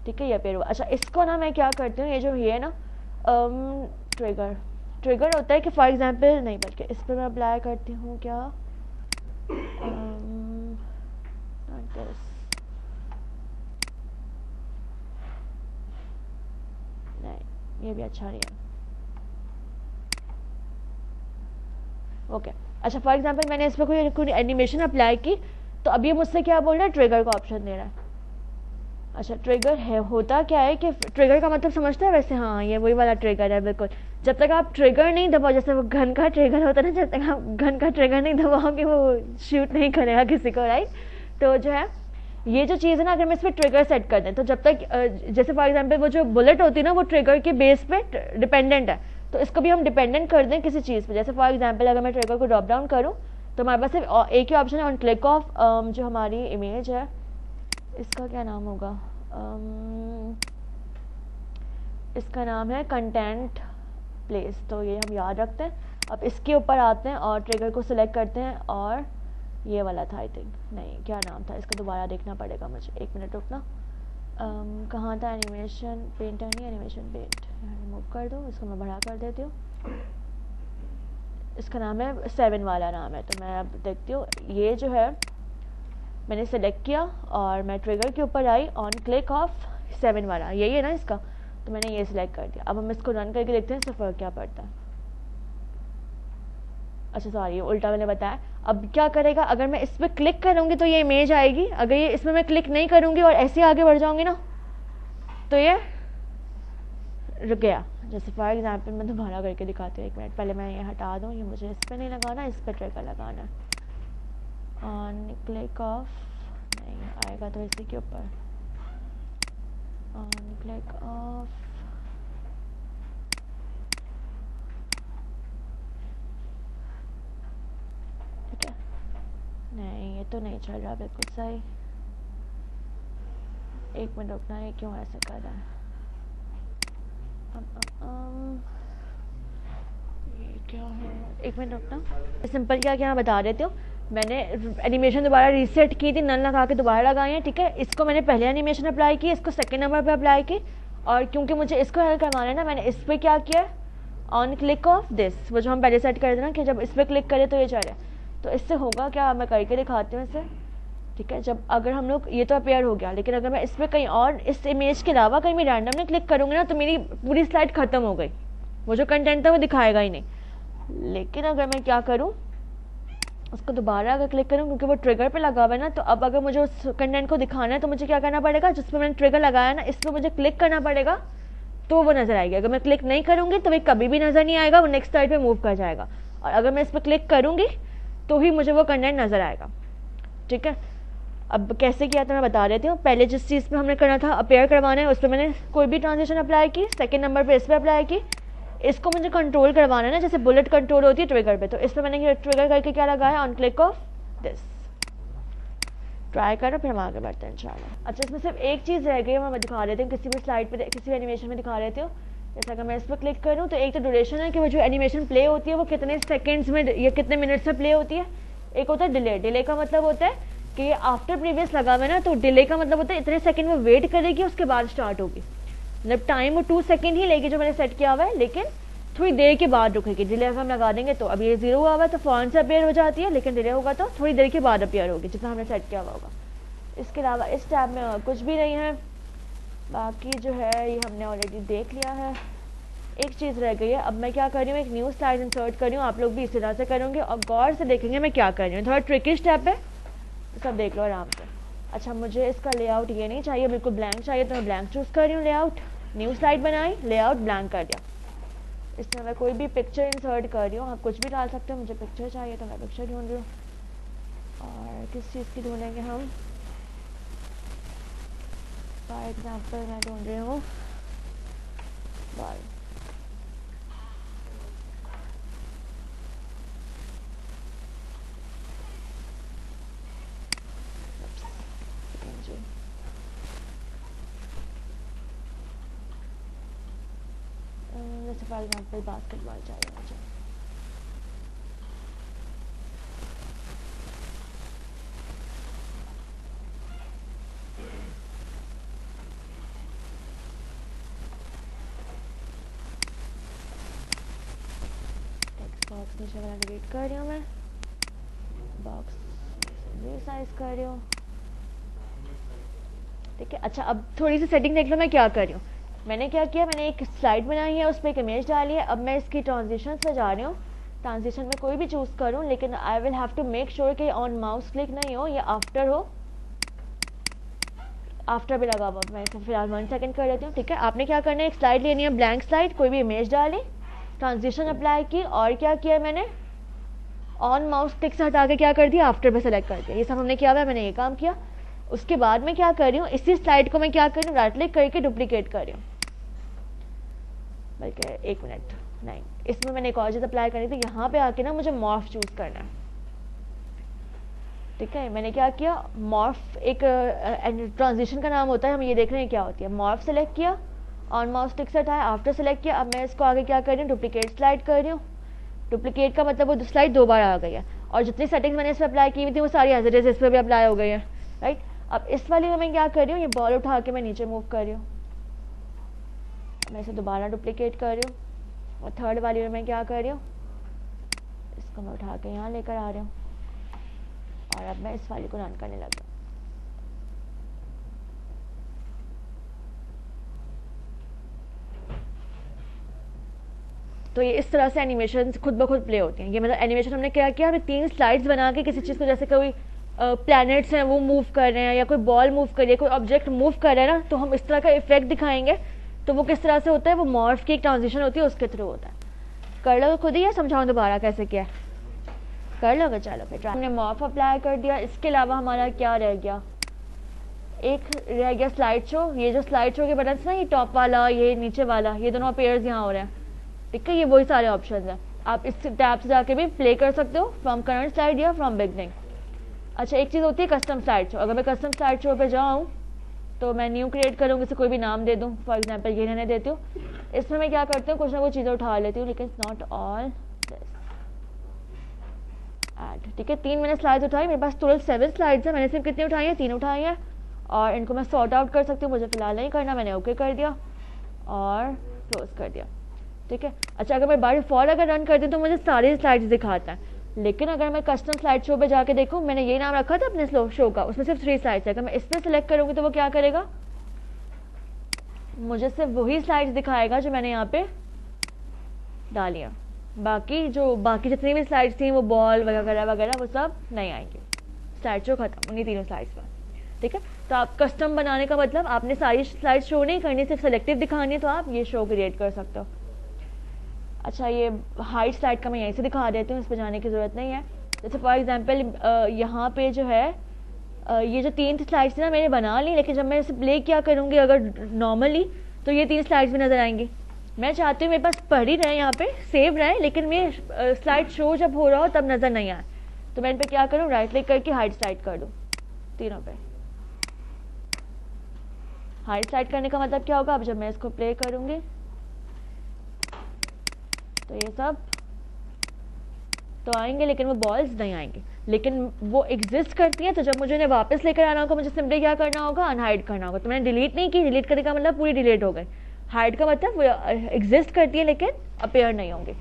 ठीक है ये पेड़ हुआ। अच्छा इसको ना मैं क्या करती हूँ, ये जो ये ना ट्रिगर होता है कि फॉर एग्जांपल नहीं बल्कि इस पर मैं अप्लाई करती हूँ क्या नहीं, ये भी अच्छा नहीं है। ओके अच्छा फॉर एग्जांपल मैंने इस पर कोई एनिमेशन अप्लाई की, तो अब ये मुझसे क्या बोल रहा है, ट्रिगर का ऑप्शन दे रहा है। अच्छा ट्रिगर है, होता क्या है कि ट्रिगर का मतलब समझता है वैसे, हाँ ये वही वाला ट्रिगर है बिल्कुल। जब तक आप ट्रिगर नहीं दबाओ, जैसे वो गन का ट्रिगर होता है ना, जब तक आप गन का ट्रिगर नहीं दबाओगे वो शूट नहीं करेगा किसी को, राइट। तो जो है ये जो चीज़ है ना, अगर मैं इस पर ट्रिगर सेट कर दें तो जब तक जैसे फॉर एग्जांपल वो जो बुलेट होती है ना वो ट्रिगर के बेस पे डिपेंडेंट है, तो इसको भी हम डिपेंडेंट कर दें किसी चीज़ पे। जैसे फॉर एग्जांपल अगर मैं ट्रिगर को ड्रॉप डाउन करूँ तो हमारे पास सिर्फ एक ही ऑप्शन है ऑन क्लिक ऑफ, जो हमारी इमेज है इसका क्या नाम होगा, इसका नाम है कंटेंट प्लेस, तो ये हम याद रखते हैं। अब इसके ऊपर आते हैं और ट्रिगर को सिलेक्ट करते हैं और ये वाला था आई थिंक, नहीं क्या नाम था इसका, दोबारा देखना पड़ेगा मुझे, एक मिनट रुकना। कहाँ था, एनिमेशन पेंट है नहीं, एनिमेशन पेंट यहाँ रिमूव कर दो, इसको मैं बड़ा कर देती हूँ। इसका नाम है 7 वाला नाम है, तो मैं अब देखती हूँ ये जो है मैंने सेलेक्ट किया और मैं ट्रिगर के ऊपर आई ऑन क्लिक ऑफ 7 वाला, यही है ना इसका, तो मैंने ये सिलेक्ट कर दिया। अब हम इसको रन करके देखते हैं इससे फ़र्क क्या पड़ता है। अच्छा सॉरी उल्टा मैंने बताया। अब क्या करेगा, अगर मैं इस पर क्लिक करूँगी तो ये इमेज आएगी, अगर ये इसमें मैं क्लिक नहीं करूँगी और ऐसे आगे बढ़ जाऊँगी ना तो ये रुक गया। जैसे फॉर एग्जांपल मैं दोबारा करके दिखाती हूँ, एक मिनट पहले मैं ये हटा दूँ, ये मुझे इस पर नहीं लगाना, इस पर ट्रिगर लगाना है। ऑन क्लिक ऑफ नहीं आएगा तो इसी के ऊपर ऑन क्लिक ऑफ, ठीक है नहीं ये तो नहीं चल रहा बिल्कुल सही, एक मिनट रुकना, ये क्यों ऐसे कर रहा है। ये क्या है, एक मिनट रुकना, सिंपल क्या क्या बता देती हूँ। मैंने एनिमेशन दोबारा रीसेट की थी, नल लगा के दोबारा लगाई है, ठीक है। इसको मैंने पहले एनिमेशन अप्लाई की, इसको सेकंड नंबर पे अप्लाई की, और क्योंकि मुझे इसको हेल्प करवाना है ना, मैंने इस पर क्या किया, ऑन क्लिक ऑफ दिस, वो जो हम पहले सेट कर थे ना कि जब इस पर क्लिक करें तो ये चले, तो इससे होगा क्या, मैं करके दिखाती हूँ इसे, ठीक है। जब अगर हम लोग ये तो अपेयर हो गया, लेकिन अगर मैं इस पर कहीं और इस इमेज के अलावा कहीं भी रैंडमली क्लिक करूँगी ना तो मेरी पूरी स्लाइड खत्म हो गई, वो जो कंटेंट था वो दिखाएगा ही नहीं। लेकिन अगर मैं क्या करूँ, उसको दोबारा अगर क्लिक करूँ, क्योंकि वो ट्रिगर पे लगा हुआ है ना, तो अब अगर मुझे उस कंटेंट को दिखाना है तो मुझे क्या करना पड़ेगा, जिस पर मैंने ट्रिगर लगाया ना, इस पर मुझे क्लिक करना पड़ेगा तो वो नज़र आएगी। अगर मैं क्लिक नहीं करूँगी तो वो कभी भी नज़र नहीं आएगा, वो नेक्स्ट स्लाइड पे मूव कर जाएगा। और अगर मैं इस पर क्लिक करूँगी तो ही मुझे वो कंटेंट नज़र आएगा। ठीक है, अब कैसे किया था मैं बता देती हूँ। पहले जिस चीज़ पे हमने करना था अपेयर करवाना है, उस पर मैंने कोई भी ट्रांजेक्शन अप्लाई की। सेकंड नंबर पे इस पर अप्लाई की। इसको मुझे कंट्रोल करवाना है ना, जैसे बुलेट कंट्रोल होती है ट्रिगर पे, तो इस पर मैंने ट्रिगर करके क्या लगाया, on click of this. Try करो, फिर हम आगे बढ़ते हैं इंशाल्लाह। अच्छा, इसमें सिर्फ एक चीज़ रह गई, मैं दिखा देती हूँ किसी भी स्लाइड पे, किसी भी एनिमेशन में दिखा देती हूँ। जैसे अगर मैं इस पर क्लिक करूँ तो एक तो ड्यूरेशन है कि वो जो एनिमेशन प्ले होती है वो कितने सेकेंड्स में या कितने मिनट्स में प्ले होती है। एक होता है डिले। डिले का मतलब होता है कि आफ्टर प्रीवियस लगा हुआ है ना, तो डिले का मतलब होता है इतने सेकंड में वेट करेगी, उसके बाद स्टार्ट होगी। मतलब टाइम वो 2 सेकंड ही लेगी जो मैंने सेट किया हुआ है, लेकिन थोड़ी देर के बाद रुकेगी। डिले अगर हम लगा देंगे तो अब ये 0 हुआ हुआ है तो फौरन से अपेयर हो जाती है, लेकिन डिले होगा तो थोड़ी देर के बाद अपेयर होगी, जितना हमने सेट किया हुआ होगा। इसके अलावा इस टैब में और कुछ भी नहीं है, बाकी जो है ये हमने ऑलरेडी देख लिया है। एक चीज़ रह गई है, अब मैं क्या कर रही हूँ, एक न्यू स्लाइड इंसर्ट कर रही हूँ। आप लोग भी इस तरह से करेंगे और गौर से देखेंगे मैं क्या कर रही हूँ। थोड़ा ट्रिकी स्टेप है, सब देख लो आराम से। अच्छा, मुझे इसका लेआउट ये नहीं चाहिए, बिल्कुल ब्लैंक चाहिए, तो मैं ब्लैंक चूज़ कर रही हूँ। लेआउट, न्यू स्लाइड बनाई, लेआउट ब्लैंक कर दिया। इसमें मैं कोई भी पिक्चर इंसर्ट कर रही हूँ, आप कुछ भी डाल सकते हो। मुझे पिक्चर चाहिए तो मैं पिक्चर ढूंढ रही हूँ। और किस चीज़ की ढूंढेंगे हम, फॉर एग्जाम्पल मैं ढूंढ रही हूँ बाल। जैसे फॉर एग्जाम्पल बास्केटबॉल चाहिए मुझे। टेक्स्ट बॉक्स नीचे वाला डिलीट कर रही हूँ मैं, बॉक्स रीसाइज कर रही हूँ। ठीक है, अच्छा अब थोड़ी सी सेटिंग देख लो मैं क्या कर रही हूँ। मैंने क्या किया, मैंने एक स्लाइड बनाई है, उस पर एक इमेज डाली है। अब मैं इसकी ट्रांजिशंस पे जा रही हूँ। ट्रांजिशन में कोई भी चूज़ करूँ, लेकिन I will have to make sure कि ऑन माउस क्लिक नहीं हो या आफ्टर हो। आफ्टर भी लगा हुआ, मैं इसे फिलहाल 1 सेकंड कर देती हूँ। ठीक है, आपने क्या करना है, एक स्लाइड लेनी है, ब्लैंक स्लाइड, कोई भी इमेज डाली, ट्रांजिशन अप्लाई की, और क्या किया मैंने, ऑन माउस क्लिक से हटा के क्या कर दिया, आफ्टर पे सेलेक्ट कर दिया। ये सब हमने किया हुआ है, मैंने ये काम किया। उसके बाद मैं क्या कर रही हूँ, इसी स्लाइड को मैं क्या कर रही हूँ, राइट क्लिक करके डुप्लीकेट कर रही हूँ। बल्कि 1 मिनट नहीं, इसमें मैंने एक और चीज़ अप्लाई करनी थी। यहाँ पे आके ना मुझे मॉर्फ चूज़ करना है। ठीक है, मैंने क्या किया, मॉर्फ एक ट्रांजिशन का नाम होता है, हम ये देख रहे हैं क्या होती है। मॉर्फ सेलेक्ट किया, ऑन माउस क्लिक से हटाया, आफ्टर सेलेक्ट किया। अब मैं इसको आगे क्या कर रही हूँ, डुप्लीकेट स्लाइड कर रही हूँ। डुप्लीकेट का मतलब वो स्लाइड 2 बार आ गई है, और जितनी सेटिंग्स मैंने इस पर अप्लाई की हुई थी वो सारी एज इट इज इस पर भी अप्लाई हो गई है। राइट, अब इस वाली में मैं क्या कर रही हूँ, ये बॉल उठा के मैं नीचे मूव कर रही हूँ। मैं इसे दोबारा डुप्लीकेट कर रही हूँ। और थर्ड वाली में मैं क्या कर रही हूँ, इसको मैं उठा के यहाँ लेकर आ रही हूँ। और अब मैं इस वाली को रन करने लग गया। तो ये इस तरह से एनिमेशन खुद ब खुद प्ले होती हैं। ये मतलब एनिमेशन हमने क्या किया, हमने 3 स्लाइड्स बना के किसी चीज़ को, जैसे कोई प्लैनेट्स हैं वो मूव कर रहे हैं, या कोई बॉल मूव कर रही है, कोई ऑब्जेक्ट मूव कर रहा है ना, तो हम इस तरह का इफेक्ट दिखाएंगे। तो वो किस तरह से होता है, वो मॉर्फ की एक ट्रांजिशन होती है, उसके थ्रू होता है। कर लो खुद ही, या समझाऊँ दोबारा कैसे किया, कर लोगे? चलो फिर हमने मॉर्फ अप्लाई कर दिया। इसके अलावा हमारा क्या रह गया, एक रह गया स्लाइड शो। ये जो स्लाइड शो के बटन ना, ये टॉप वाला, ये नीचे वाला, ये दोनों अपेयर्स यहाँ हो रहे हैं। ठीक है, ये वही सारे ऑप्शन हैं। आप इस टैब से जाके भी प्ले कर सकते हो, फ्रॉम करंट स्लाइड या फ्रॉम बिगनिंग। अच्छा, एक चीज़ होती है कस्टम स्लाइड शो। अगर मैं कस्टम स्लाइड शो पे जाऊँ तो मैं न्यू क्रिएट करूँगी, इसे कोई भी नाम दे दूँ, फॉर एग्जाम्पल ये रहने देती हूँ। इसमें मैं क्या करती हूँ, कुछ ना कुछ चीज़ें उठा लेती हूँ, लेकिन नॉट ऑल ऐड। ठीक है, 3 मैंने स्लाइड्स उठाई, मेरे पास टोटल 7 स्लाइड्स हैं। मैंने सिर्फ कितनी उठाई है, 3 उठाई हैं। और इनको मैं सॉर्ट आउट कर सकती हूँ, मुझे फिलहाल नहीं करना। मैंने ओके कर दिया और क्लोज कर दिया। ठीक है, अच्छा अगर मैं बाय डिफॉल्ट अगर रन करती हूँ तो मुझे सारी स्लाइड्स दिखाता है, लेकिन अगर मैं कस्टम स्लाइड शो पे जाके देखूँ, मैंने ये नाम रखा था अपने शो का, उसमें सिर्फ 3 स्लाइड्स है। अगर मैं इसमें सेलेक्ट करूँगी तो वो क्या करेगा, मुझे सिर्फ वही स्लाइड्स दिखाएगा जो मैंने यहाँ पे डाली है। बाकी जो बाकी जितनी भी स्लाइड्स थी वो बॉल वगैरह वगैरह वो सब नहीं आएंगे, स्लाइड शो खत्म उन्हीं तीनों स्लाइड्स पर, ठीक है। तो आप कस्टम बनाने का मतलब आपने सारी स्लाइड शो नहीं करनी, सिर्फ सेलेक्टिव दिखानी है, तो आप ये शो क्रिएट कर सकते हो। अच्छा ये हाइट स्लाइड का मैं यहीं से दिखा देती हूँ, इस पर जाने की ज़रूरत नहीं है। जैसे फॉर एग्जांपल यहाँ पे जो है ये जो 3 स्लाइड्स थी ना मैंने बना ली, लेकिन जब मैं इसे प्ले क्या करूँगी अगर नॉर्मली, तो ये 3 स्लाइड्स भी नज़र आएंगी। मैं चाहती हूँ मेरे पास पढ़ ही रहे यहाँ पे सेव रहे, लेकिन मैं स्लाइड शो जब हो रहा हो तब नज़र नहीं आए, तो मैं इन पर क्या करूँ, राइट क्लिक करके हाइट स्लाइड कर दूँ तीनों पे। हाइट स्लाइड करने का मतलब क्या होगा, अब जब मैं इसको प्ले करूँगी तो ये सब तो आएंगे, लेकिन वो बॉल्स नहीं आएंगे, लेकिन वो एग्जिस्ट करती हैं। तो जब मुझे इन्हें वापस लेकर आना होगा, मुझे सिंपली क्या करना होगा, अनहाइड करना होगा। तो मैंने डिलीट नहीं की, डिलीट करने का मतलब पूरी डिलीट हो गई। हाइड का मतलब वो एग्जिस्ट करती है लेकिन अपेयर नहीं होंगे,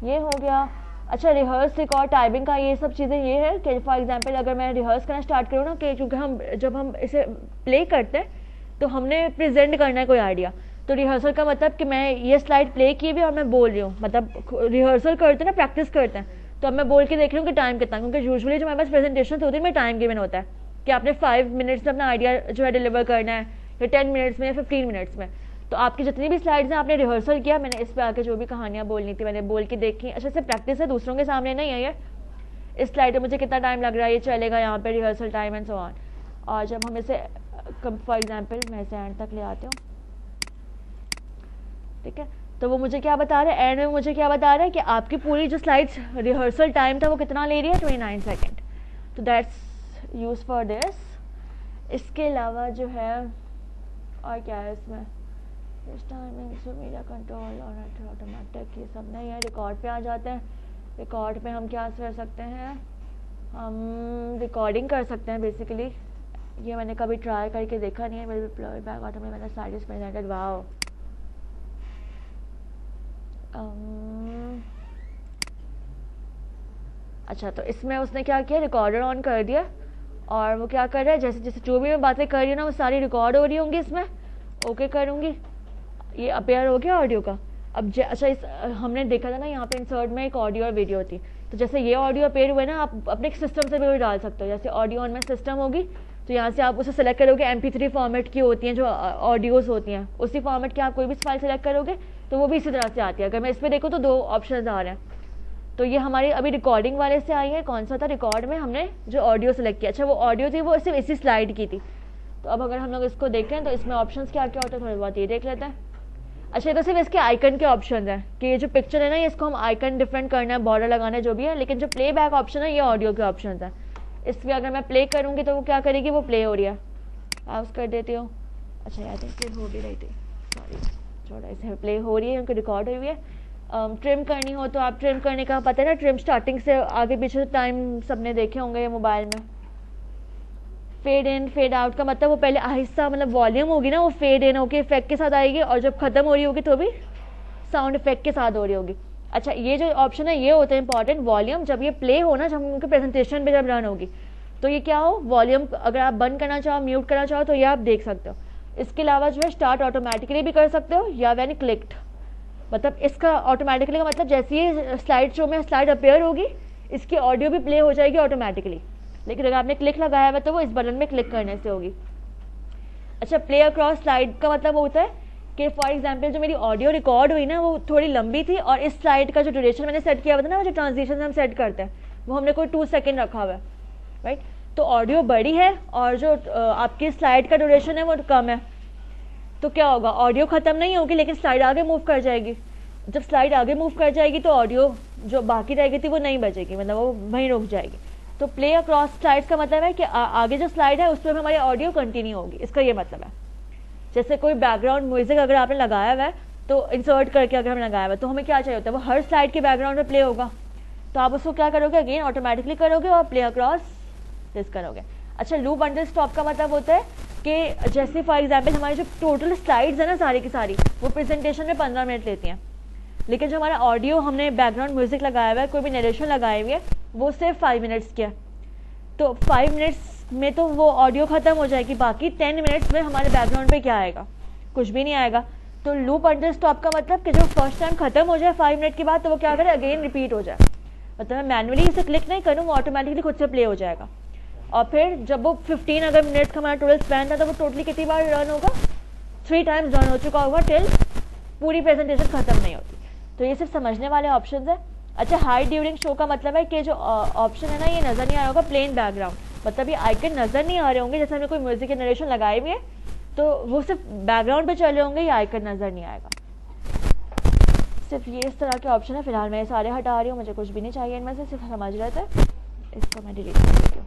ये हो गया। अच्छा रिहर्स रिकॉर्ड टाइपिंग का ये सब चीज़ें ये है कि फॉर एग्जांपल अगर मैं रिहर्स करना स्टार्ट करूँ ना, कि क्योंकि हम जब हम इसे प्ले करते हैं तो हमने प्रेजेंट करना है कोई आइडिया, तो रिहर्सल का मतलब कि मैं ये स्लाइड प्ले की भी और मैं बोल रही हूँ, मतलब रिहर्सल करते हैं ना, प्रैक्टिस करते हैं, तो अब मैं बोल के देख रही हूँ कि टाइम कितना, क्योंकि यूजुअली जो हमारे पास प्रेजेंटेशन होती है में टाइम गिवन होता है कि आपने 5 मिनट्स में अपना आइडिया जो है डिलीवर करना है, या 10 मिनट्स में या 15 मिनट्स में। तो आपकी जितनी भी स्लाइड्स हैं आपने रिहर्सल किया, मैंने इस पर आके जो भी कहानियाँ बोलनी थी मैंने बोल के देखी, अच्छे से प्रैक्टिस है, दूसरों के सामने नहीं है ये। इस स्लाइड में मुझे कितना टाइम लग रहा है ये चलेगा, यहाँ पे rehearsal time and so on. और जब हम इसे फॉर एग्जाम्पल मैं इसे एंड तक ले आती हूँ, ठीक है, तो वो मुझे क्या बता रहा है, एंड में मुझे क्या बता रहा है कि आपकी पूरी जो स्लाइड्स रिहर्सल टाइम था वो कितना ले रही है, 29 सेकेंड। तो दैट्स यूज फॉर दिस। इसके अलावा जो है और क्या है इसमें, मीडिया कंट्रोल और ऑटोमेटिक ये सब नहीं है। रिकॉर्ड पे आ जाते हैं। रिकॉर्ड पे हम क्या कर सकते हैं, हम रिकॉर्डिंग कर सकते हैं बेसिकली। ये मैंने कभी ट्राई करके देखा नहीं है। मेरे बैक ऑटो में मैंने स्लाइड्स प्रेजेंटेड, वाओ। अच्छा तो इसमें उसने क्या किया, रिकॉर्डर ऑन कर दिया और वो क्या कर रहा है, जैसे जैसे जो भी मैं बातें कर रही हूँ ना वो सारी रिकॉर्ड हो रही होंगी इसमें। ओके करूँगी, ये अपेयर हो गया ऑडियो का। अब अच्छा इस हमने देखा था ना यहाँ पे इंसर्ट में एक ऑडियो और वीडियो थी, तो जैसे ये ऑडियो अपेयर हुए ना, आप अपने सिस्टम से भी डाल सकते हो। जैसे ऑडियो ऑन में सिस्टम होगी तो यहाँ से आप उसे सेलेक्ट करोगे, MP3 फॉर्मेट की होती हैं जो ऑडियोज़ होती हैं, उसी फॉर्मेट की आप कोई भी फाइल सेलेक्ट करोगे तो वो भी इसी तरह से आती है। अगर मैं इस पर देखूँ तो 2 ऑप्शन आ रहे हैं। तो ये हमारी अभी रिकॉर्डिंग वाले से आई है। कौन सा था, रिकॉर्ड में हमने जो ऑडियो सेलेक्ट किया। अच्छा वो ऑडियो थी वो सिर्फ इसी स्लाइड की थी। तो अब अगर हम लोग इसको देखें तो इसमें ऑप्शंस क्या क्या होते हैं थोड़ी बहुत ये देख लेते हैं। अच्छा ये तो सिर्फ इसके आइकन के ऑप्शन हैं कि ये जो पिक्चर है ना ये इसको हम आइकन डिफरेंट करना है, बॉर्डर लगाना है, जो भी है। लेकिन जो प्ले बैक ऑप्शन है ये ऑडियो के ऑप्शन है। इसमें अगर मैं प्ले करूँगी तो वो क्या करेगी, वो प्ले हो रही है, पाउस कर देती हूँ। अच्छा आई थिंक प्ले हो भी रही थी, सॉरी छोड़ा, इसे प्ले हो रही है क्योंकि रिकॉर्ड हुई है। ट्रिम करनी हो तो आप ट्रिम करने का पता है ना, ट्रिम स्टार्टिंग से आगे पीछे टाइम सबने देखे होंगे मोबाइल में। फेड इन फेड आउट का मतलब वो पहले आहिस्ता मतलब वॉल्यूम होगी ना वो फेड इन होगी इफेक्ट के साथ आएगी, और जब खत्म हो रही होगी तो भी साउंड इफेक्ट के साथ हो रही होगी। अच्छा ये जो ऑप्शन है ये होता है इंपॉर्टेंट, वॉल्यूम जब ये प्ले हो ना, जब उनके प्रेजेंटेशन पे जब रन होगी तो ये क्या हो, वॉल्यूम अगर आप बंद करना चाहो, म्यूट करना चाहो तो ये आप देख सकते हो। इसके अलावा जो है स्टार्ट ऑटोमेटिकली भी कर सकते हो या व्हेन क्लिक्ड, मतलब इसका ऑटोमेटिकली का मतलब जैसे ही स्लाइड शो में स्लाइड अपेयर होगी इसकी ऑडियो भी प्ले हो जाएगी ऑटोमेटिकली। लेकिन अगर आपने क्लिक लगाया हुआ तो वो इस बटन में क्लिक करने से होगी। अच्छा प्ले अक्रॉस स्लाइड का मतलब होता है कि फॉर एग्जांपल जो मेरी ऑडियो रिकॉर्ड हुई ना वो थोड़ी लंबी थी, और इस स्लाइड का जो ड्यूरेशन मैंने सेट किया हुआ था ना, जो ट्रांजिशन हम सेट करते हैं वो हमने कोई 2 सेकेंड रखा हुआ है, राइट। तो ऑडियो बड़ी है और जो आपकी स्लाइड का ड्यूरेशन है वो कम है, तो क्या होगा, ऑडियो खत्म नहीं होगी लेकिन स्लाइड आगे मूव कर जाएगी। जब स्लाइड आगे मूव कर जाएगी तो ऑडियो जो बाकी रह गई थी वो नहीं बचेगी, मतलब वो वहीं रुक जाएगी। तो प्ले अक्रॉस स्लाइड्स का मतलब है कि आगे जो स्लाइड है उस पर हमारी ऑडियो कंटिन्यू होगी, इसका ये मतलब है। जैसे कोई बैकग्राउंड म्यूजिक अगर आपने लगाया हुआ है तो इंसर्ट करके अगर हमने लगाया हुआ है तो हमें क्या चाहिए होता है, वो हर स्लाइड के बैकग्राउंड में प्ले होगा। तो आप उसको क्या करोगे, अगेन ऑटोमेटिकली करोगे और प्ले अक्रॉस दिस करोगे। अच्छा लूप अंडर स्टॉप का मतलब होता है कि जैसे फॉर एग्जाम्पल हमारी जो टोटल स्लाइड्स है ना सारी की सारी वो प्रेजेंटेशन में 15 मिनट लेती हैं, लेकिन जो हमारा ऑडियो हमने बैकग्राउंड म्यूजिक लगाया हुआ है, कोई भी नरेशन लगाई हुई है, वो सिर्फ 5 मिनट्स की है। तो 5 मिनट्स में तो वो ऑडियो ख़त्म हो जाएगी, बाकी 10 मिनट्स में हमारे बैकग्राउंड पे क्या आएगा, कुछ भी नहीं आएगा। तो लूप अंडर स्टॉप का मतलब कि जो फर्स्ट टाइम खत्म हो जाए 5 मिनट के बाद, तो वो क्या करे, अगेन रिपीट हो जाए। मतलब मैं मैनुअली इसे क्लिक नहीं करूँ, वो ऑटोमेटिकली खुद से प्ले हो जाएगा। और फिर जब वो 15 अगर मिनट्स का हमारा टोटल स्पैन था, तो वो टोटली कितनी बार रन होगा, 3 टाइम्स रन हो चुका होगा टिल पूरी प्रेजेंटेशन खत्म नहीं होती। तो ये सिर्फ समझने वाले ऑप्शन है। अच्छा, हाइड ड्यूरिंग शो का मतलब है कि जो ऑप्शन है ना, ये नज़र नहीं आ रहा होगा प्लेन बैकग्राउंड, मतलब ये आइकन नज़र नहीं आ रहे होंगे। जैसे हमने कोई म्यूजिक के नरेशन लगाए हुए है तो वो सिर्फ बैकग्राउंड पे चल रहे होंगे, ये आइकन नज़र नहीं आएगा। सिर्फ ये इस तरह के ऑप्शन है। फिलहाल मैं ये सारे हटा रही हूँ, मुझे कुछ भी नहीं चाहिए इनमें से, सिर्फ समझ रहे थे, इसको मैं डिलीट कर देती हूँ।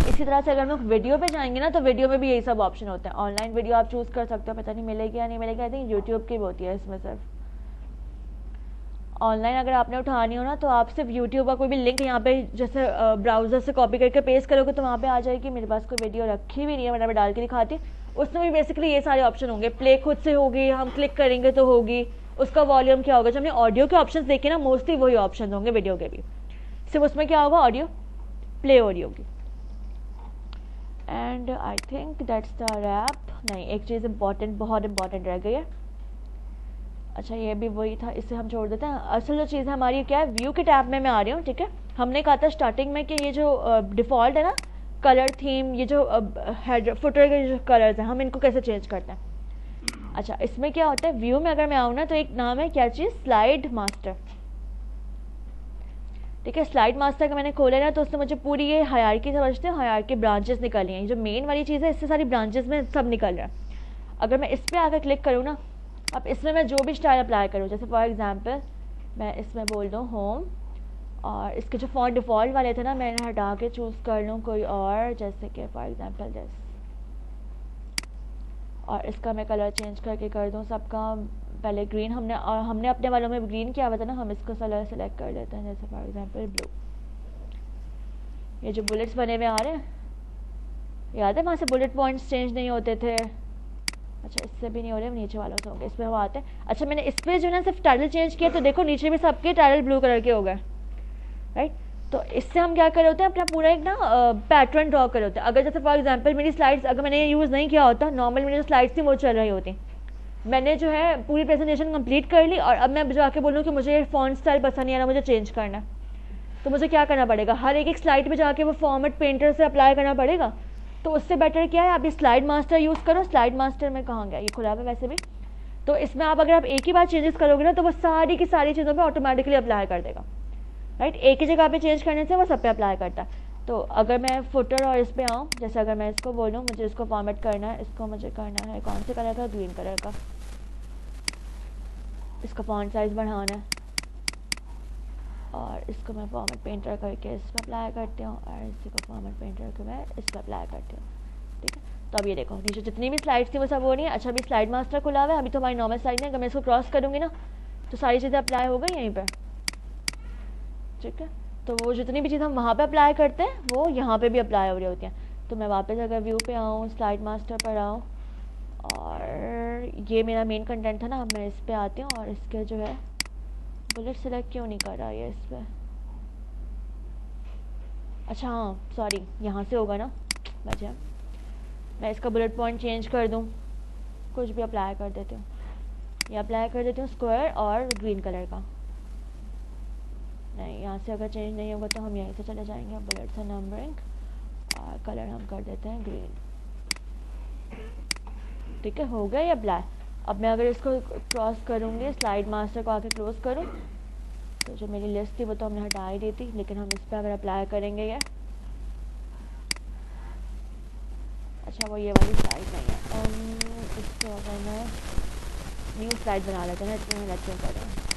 इसी तरह से अगर हम लोग वीडियो पे जाएंगे ना, तो वीडियो में भी यही सब ऑप्शन होते हैं। ऑनलाइन वीडियो आप चूज़ कर सकते हो, पता नहीं मिलेगी या नहीं मिलेगी, आई थिंक यूट्यूब की होती है इसमें सिर्फ। ऑनलाइन अगर आपने उठानी हो ना, तो आप सिर्फ यूट्यूब का कोई भी लिंक यहाँ पे जैसे ब्राउजर से कॉपी करके पेस्ट करोगे तो वहाँ पे आ जाएगी। मेरे पास कोई वीडियो रखी भी नहीं है, मैं डाल के दिखाती हूँ। उसमें भी बेसिकली ये सारे ऑप्शन होंगे। प्ले खुद से होगी, हम क्लिक करेंगे तो होगी, उसका वॉल्यूम क्या होगा। जब हमने ऑडियो के ऑप्शन देखे ना, मोस्टली वही ऑप्शन होंगे वीडियो के भी। सिर्फ उसमें क्या होगा, ऑडियो प्ले हो रही होगी। And I think that's the wrap. नहीं, एक चीज़ इंपॉर्टेंट, बहुत इंपॉर्टेंट रह गई है। अच्छा, ये भी वही था, इससे हम छोड़ देते हैं। असल जो चीज़ हमारी क्या है, व्यू के टैब में मैं आ रही हूँ, ठीक है। हमने कहा था स्टार्टिंग में कि ये जो डिफ़ॉल्ट है ना कलर थीम, ये जो हेड फुटर के जो कलर्स हैं, हम इनको कैसे चेंज करते हैं। अच्छा, इसमें क्या होता है, व्यू में अगर मैं आऊँ ना, तो एक नाम है क्या चीज़, स्लाइड मास्टर, ठीक है। स्लाइड मास्टर का मैंने खोला ना, तो उसने मुझे पूरी ये हायरार्की समझते हैं, हायरार्की ब्रांचेस निकली हैं। ये जो मेन वाली चीज़ है, इससे सारी ब्रांचेस में सब निकल रहा है। अगर मैं इस पर आकर क्लिक करूँ ना, अब इसमें मैं जो भी स्टाइल अप्लाई करूँ, जैसे फॉर एग्जांपल मैं इसमें बोल दूँ होम, और इसके जो फॉन्ट डिफ़ॉल्ट वाले थे ना, मैंने हटा के चूज़ कर लूँ कोई और, जैसे कि फॉर एग्जांपल दिस, और इसका मैं कलर चेंज करके कर दूँ सबका पहले ग्रीन। हमने अपने वालों में ग्रीन किया हुआ था ना, हम इसको कलर सेलेक्ट कर लेते हैं, जैसे फॉर एग्जांपल ब्लू। ये जो बुलेट्स बने हुए आ रहे हैं, याद है वहाँ से बुलेट पॉइंट्स चेंज नहीं होते थे। अच्छा, इससे भी नहीं हो रहे, नीचे वालों से होंगे, इस पर हम आते हैं। अच्छा, मैंने इस पर जो है ना सिर्फ टाइटल चेंज किया, तो देखो नीचे भी सबके टाइटल ब्लू कलर के हो गए, राइट। तो इससे हम क्या कर रहे होते हैं, अपना पूरा एक ना पैटर्न ड्रॉ कर रहे होते हैं। अगर जैसे फॉर एग्जांपल मेरी स्लाइड्स अगर मैंने यूज़ नहीं किया होता, नॉर्मल मेरी जो स्लाइड्स थी वो चल रही होती, मैंने जो है पूरी प्रेजेंटेशन कंप्लीट कर ली, और अब मैं जाके बोलूँ कि मुझे फॉन्ट स्टाइल पसंद नहीं आ रहा, मुझे चेंज करना है, तो मुझे क्या करना पड़ेगा, हर एक स्लाइड पे जाके वो फॉर्मेट पेंटर से अप्लाई करना पड़ेगा। तो उससे बेटर क्या है, आप ये स्लाइड मास्टर यूज़ करो। स्लाइड मास्टर में कहाँ गया, ये खुला है वैसे भी। तो इसमें आप अगर आप एक ही बार चेंजेस करोगे ना, तो वो सारी की सारी चीज़ों पे ऑटोमेटिकली अप्लाई कर देगा, राइट। एक ही जगह पे चेंज करने से वो सब पे अप्लाई करता है। तो अगर मैं फुटर और इस पर आऊँ, जैसे अगर मैं इसको बोलूँ मुझे इसको फॉर्मेट करना है, इसको मुझे करना है कौन से कलर का, ग्रीन कलर का, इसका फॉन्ट साइज़ बढ़ाना है, और इसको मैं फॉर्मेट पेंटर करके इस पर अप्लाई करती हूँ, और इसको फॉर्मेट पेंटर करके मैं इस पर अप्लाई करती हूँ, ठीक है। तो अब ये देखो नीचे जितनी भी स्लाइड्स थी वो सब हो रही है। अच्छा, अभी स्लाइड मास्टर खुला हुआ है, अभी तो हमारी नॉर्मल स्लाइड है। अगर मैं इसको क्रॉस करूँगी ना, तो सारी चीज़ें अप्लाई हो गई यहीं पर, ठीक है। तो वो जितनी भी चीज़ हम वहाँ पर अप्लाई करते हैं वो यहाँ पर भी अप्लाई हो रही होती हैं। तो मैं वापस अगर व्यू पे आऊँ, स्लाइड मास्टर पर आऊँ, और ये मेरा मेन कंटेंट था ना, मैं इस पर आती हूँ, और इसके जो है बुलेट सेलेक्ट क्यों नहीं कर रहा है इस पर। अच्छा हाँ, सॉरी, यहाँ से होगा ना, बचा। मैं इसका बुलेट पॉइंट चेंज कर दूँ, कुछ भी अप्लाई कर देती हूँ, ये अप्लाई कर देती हूँ स्क्वायर और ग्रीन कलर का। नहीं, यहाँ से अगर चेंज नहीं होगा तो हम यहीं से चले जाएंगे, बुलेट्स एंड नंबरिंग, और कलर हम कर देते हैं ग्रीन, ठीक है। हो गया ये अप्लाई। अब मैं अगर इसको क्रॉस करूँगी, स्लाइड मास्टर को आके क्लोज करूँ, तो जो मेरी लिस्ट थी वो तो हमने हटा ही दी थी, लेकिन हम इस पर अगर अप्लाई करेंगे ये, अच्छा वो ये वाली स्लाइड नहीं है, इसको अगर मैं न्यू स्लाइड बना लेते हैं ना, इसमें लेक्चर कर रहे हैं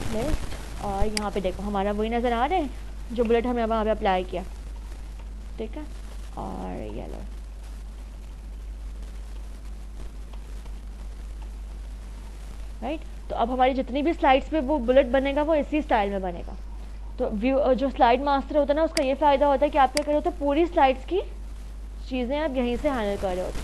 लिस्ट, और यहाँ पे देखो हमारा वही नज़र आ रहा है जो बुलेट हमने वहाँ पे अप्लाई किया, ठीक है। और ये लो, राइट। तो अब हमारी जितनी भी स्लाइड्स पे वो बुलेट बनेगा वो इसी स्टाइल में बनेगा। तो व्यू जो स्लाइड मास्टर होता है ना, उसका ये फ़ायदा होता है कि आप क्या कर रहे होते हैं, पूरी स्लाइड्स की चीज़ें आप यहीं से हैंडल कर रहे होते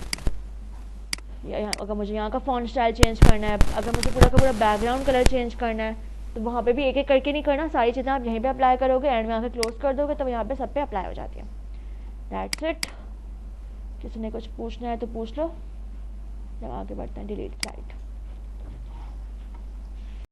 हैं। अगर मुझे यहाँ का फॉन्ट स्टाइल चेंज करना है, अगर मुझे पूरा का पूरा बैकग्राउंड कलर चेंज करना है, तो वहाँ पे भी एक एक करके नहीं करना, सारी चीज़ें आप यहीं पे अप्लाई करोगे, एंड में आकर क्लोज कर दोगे, तब यहाँ पे सब पे अप्लाई हो जाती है। That's it. किसी ने कुछ पूछना है तो पूछ लो, जब आगे बढ़ते हैं डिलीट राइट।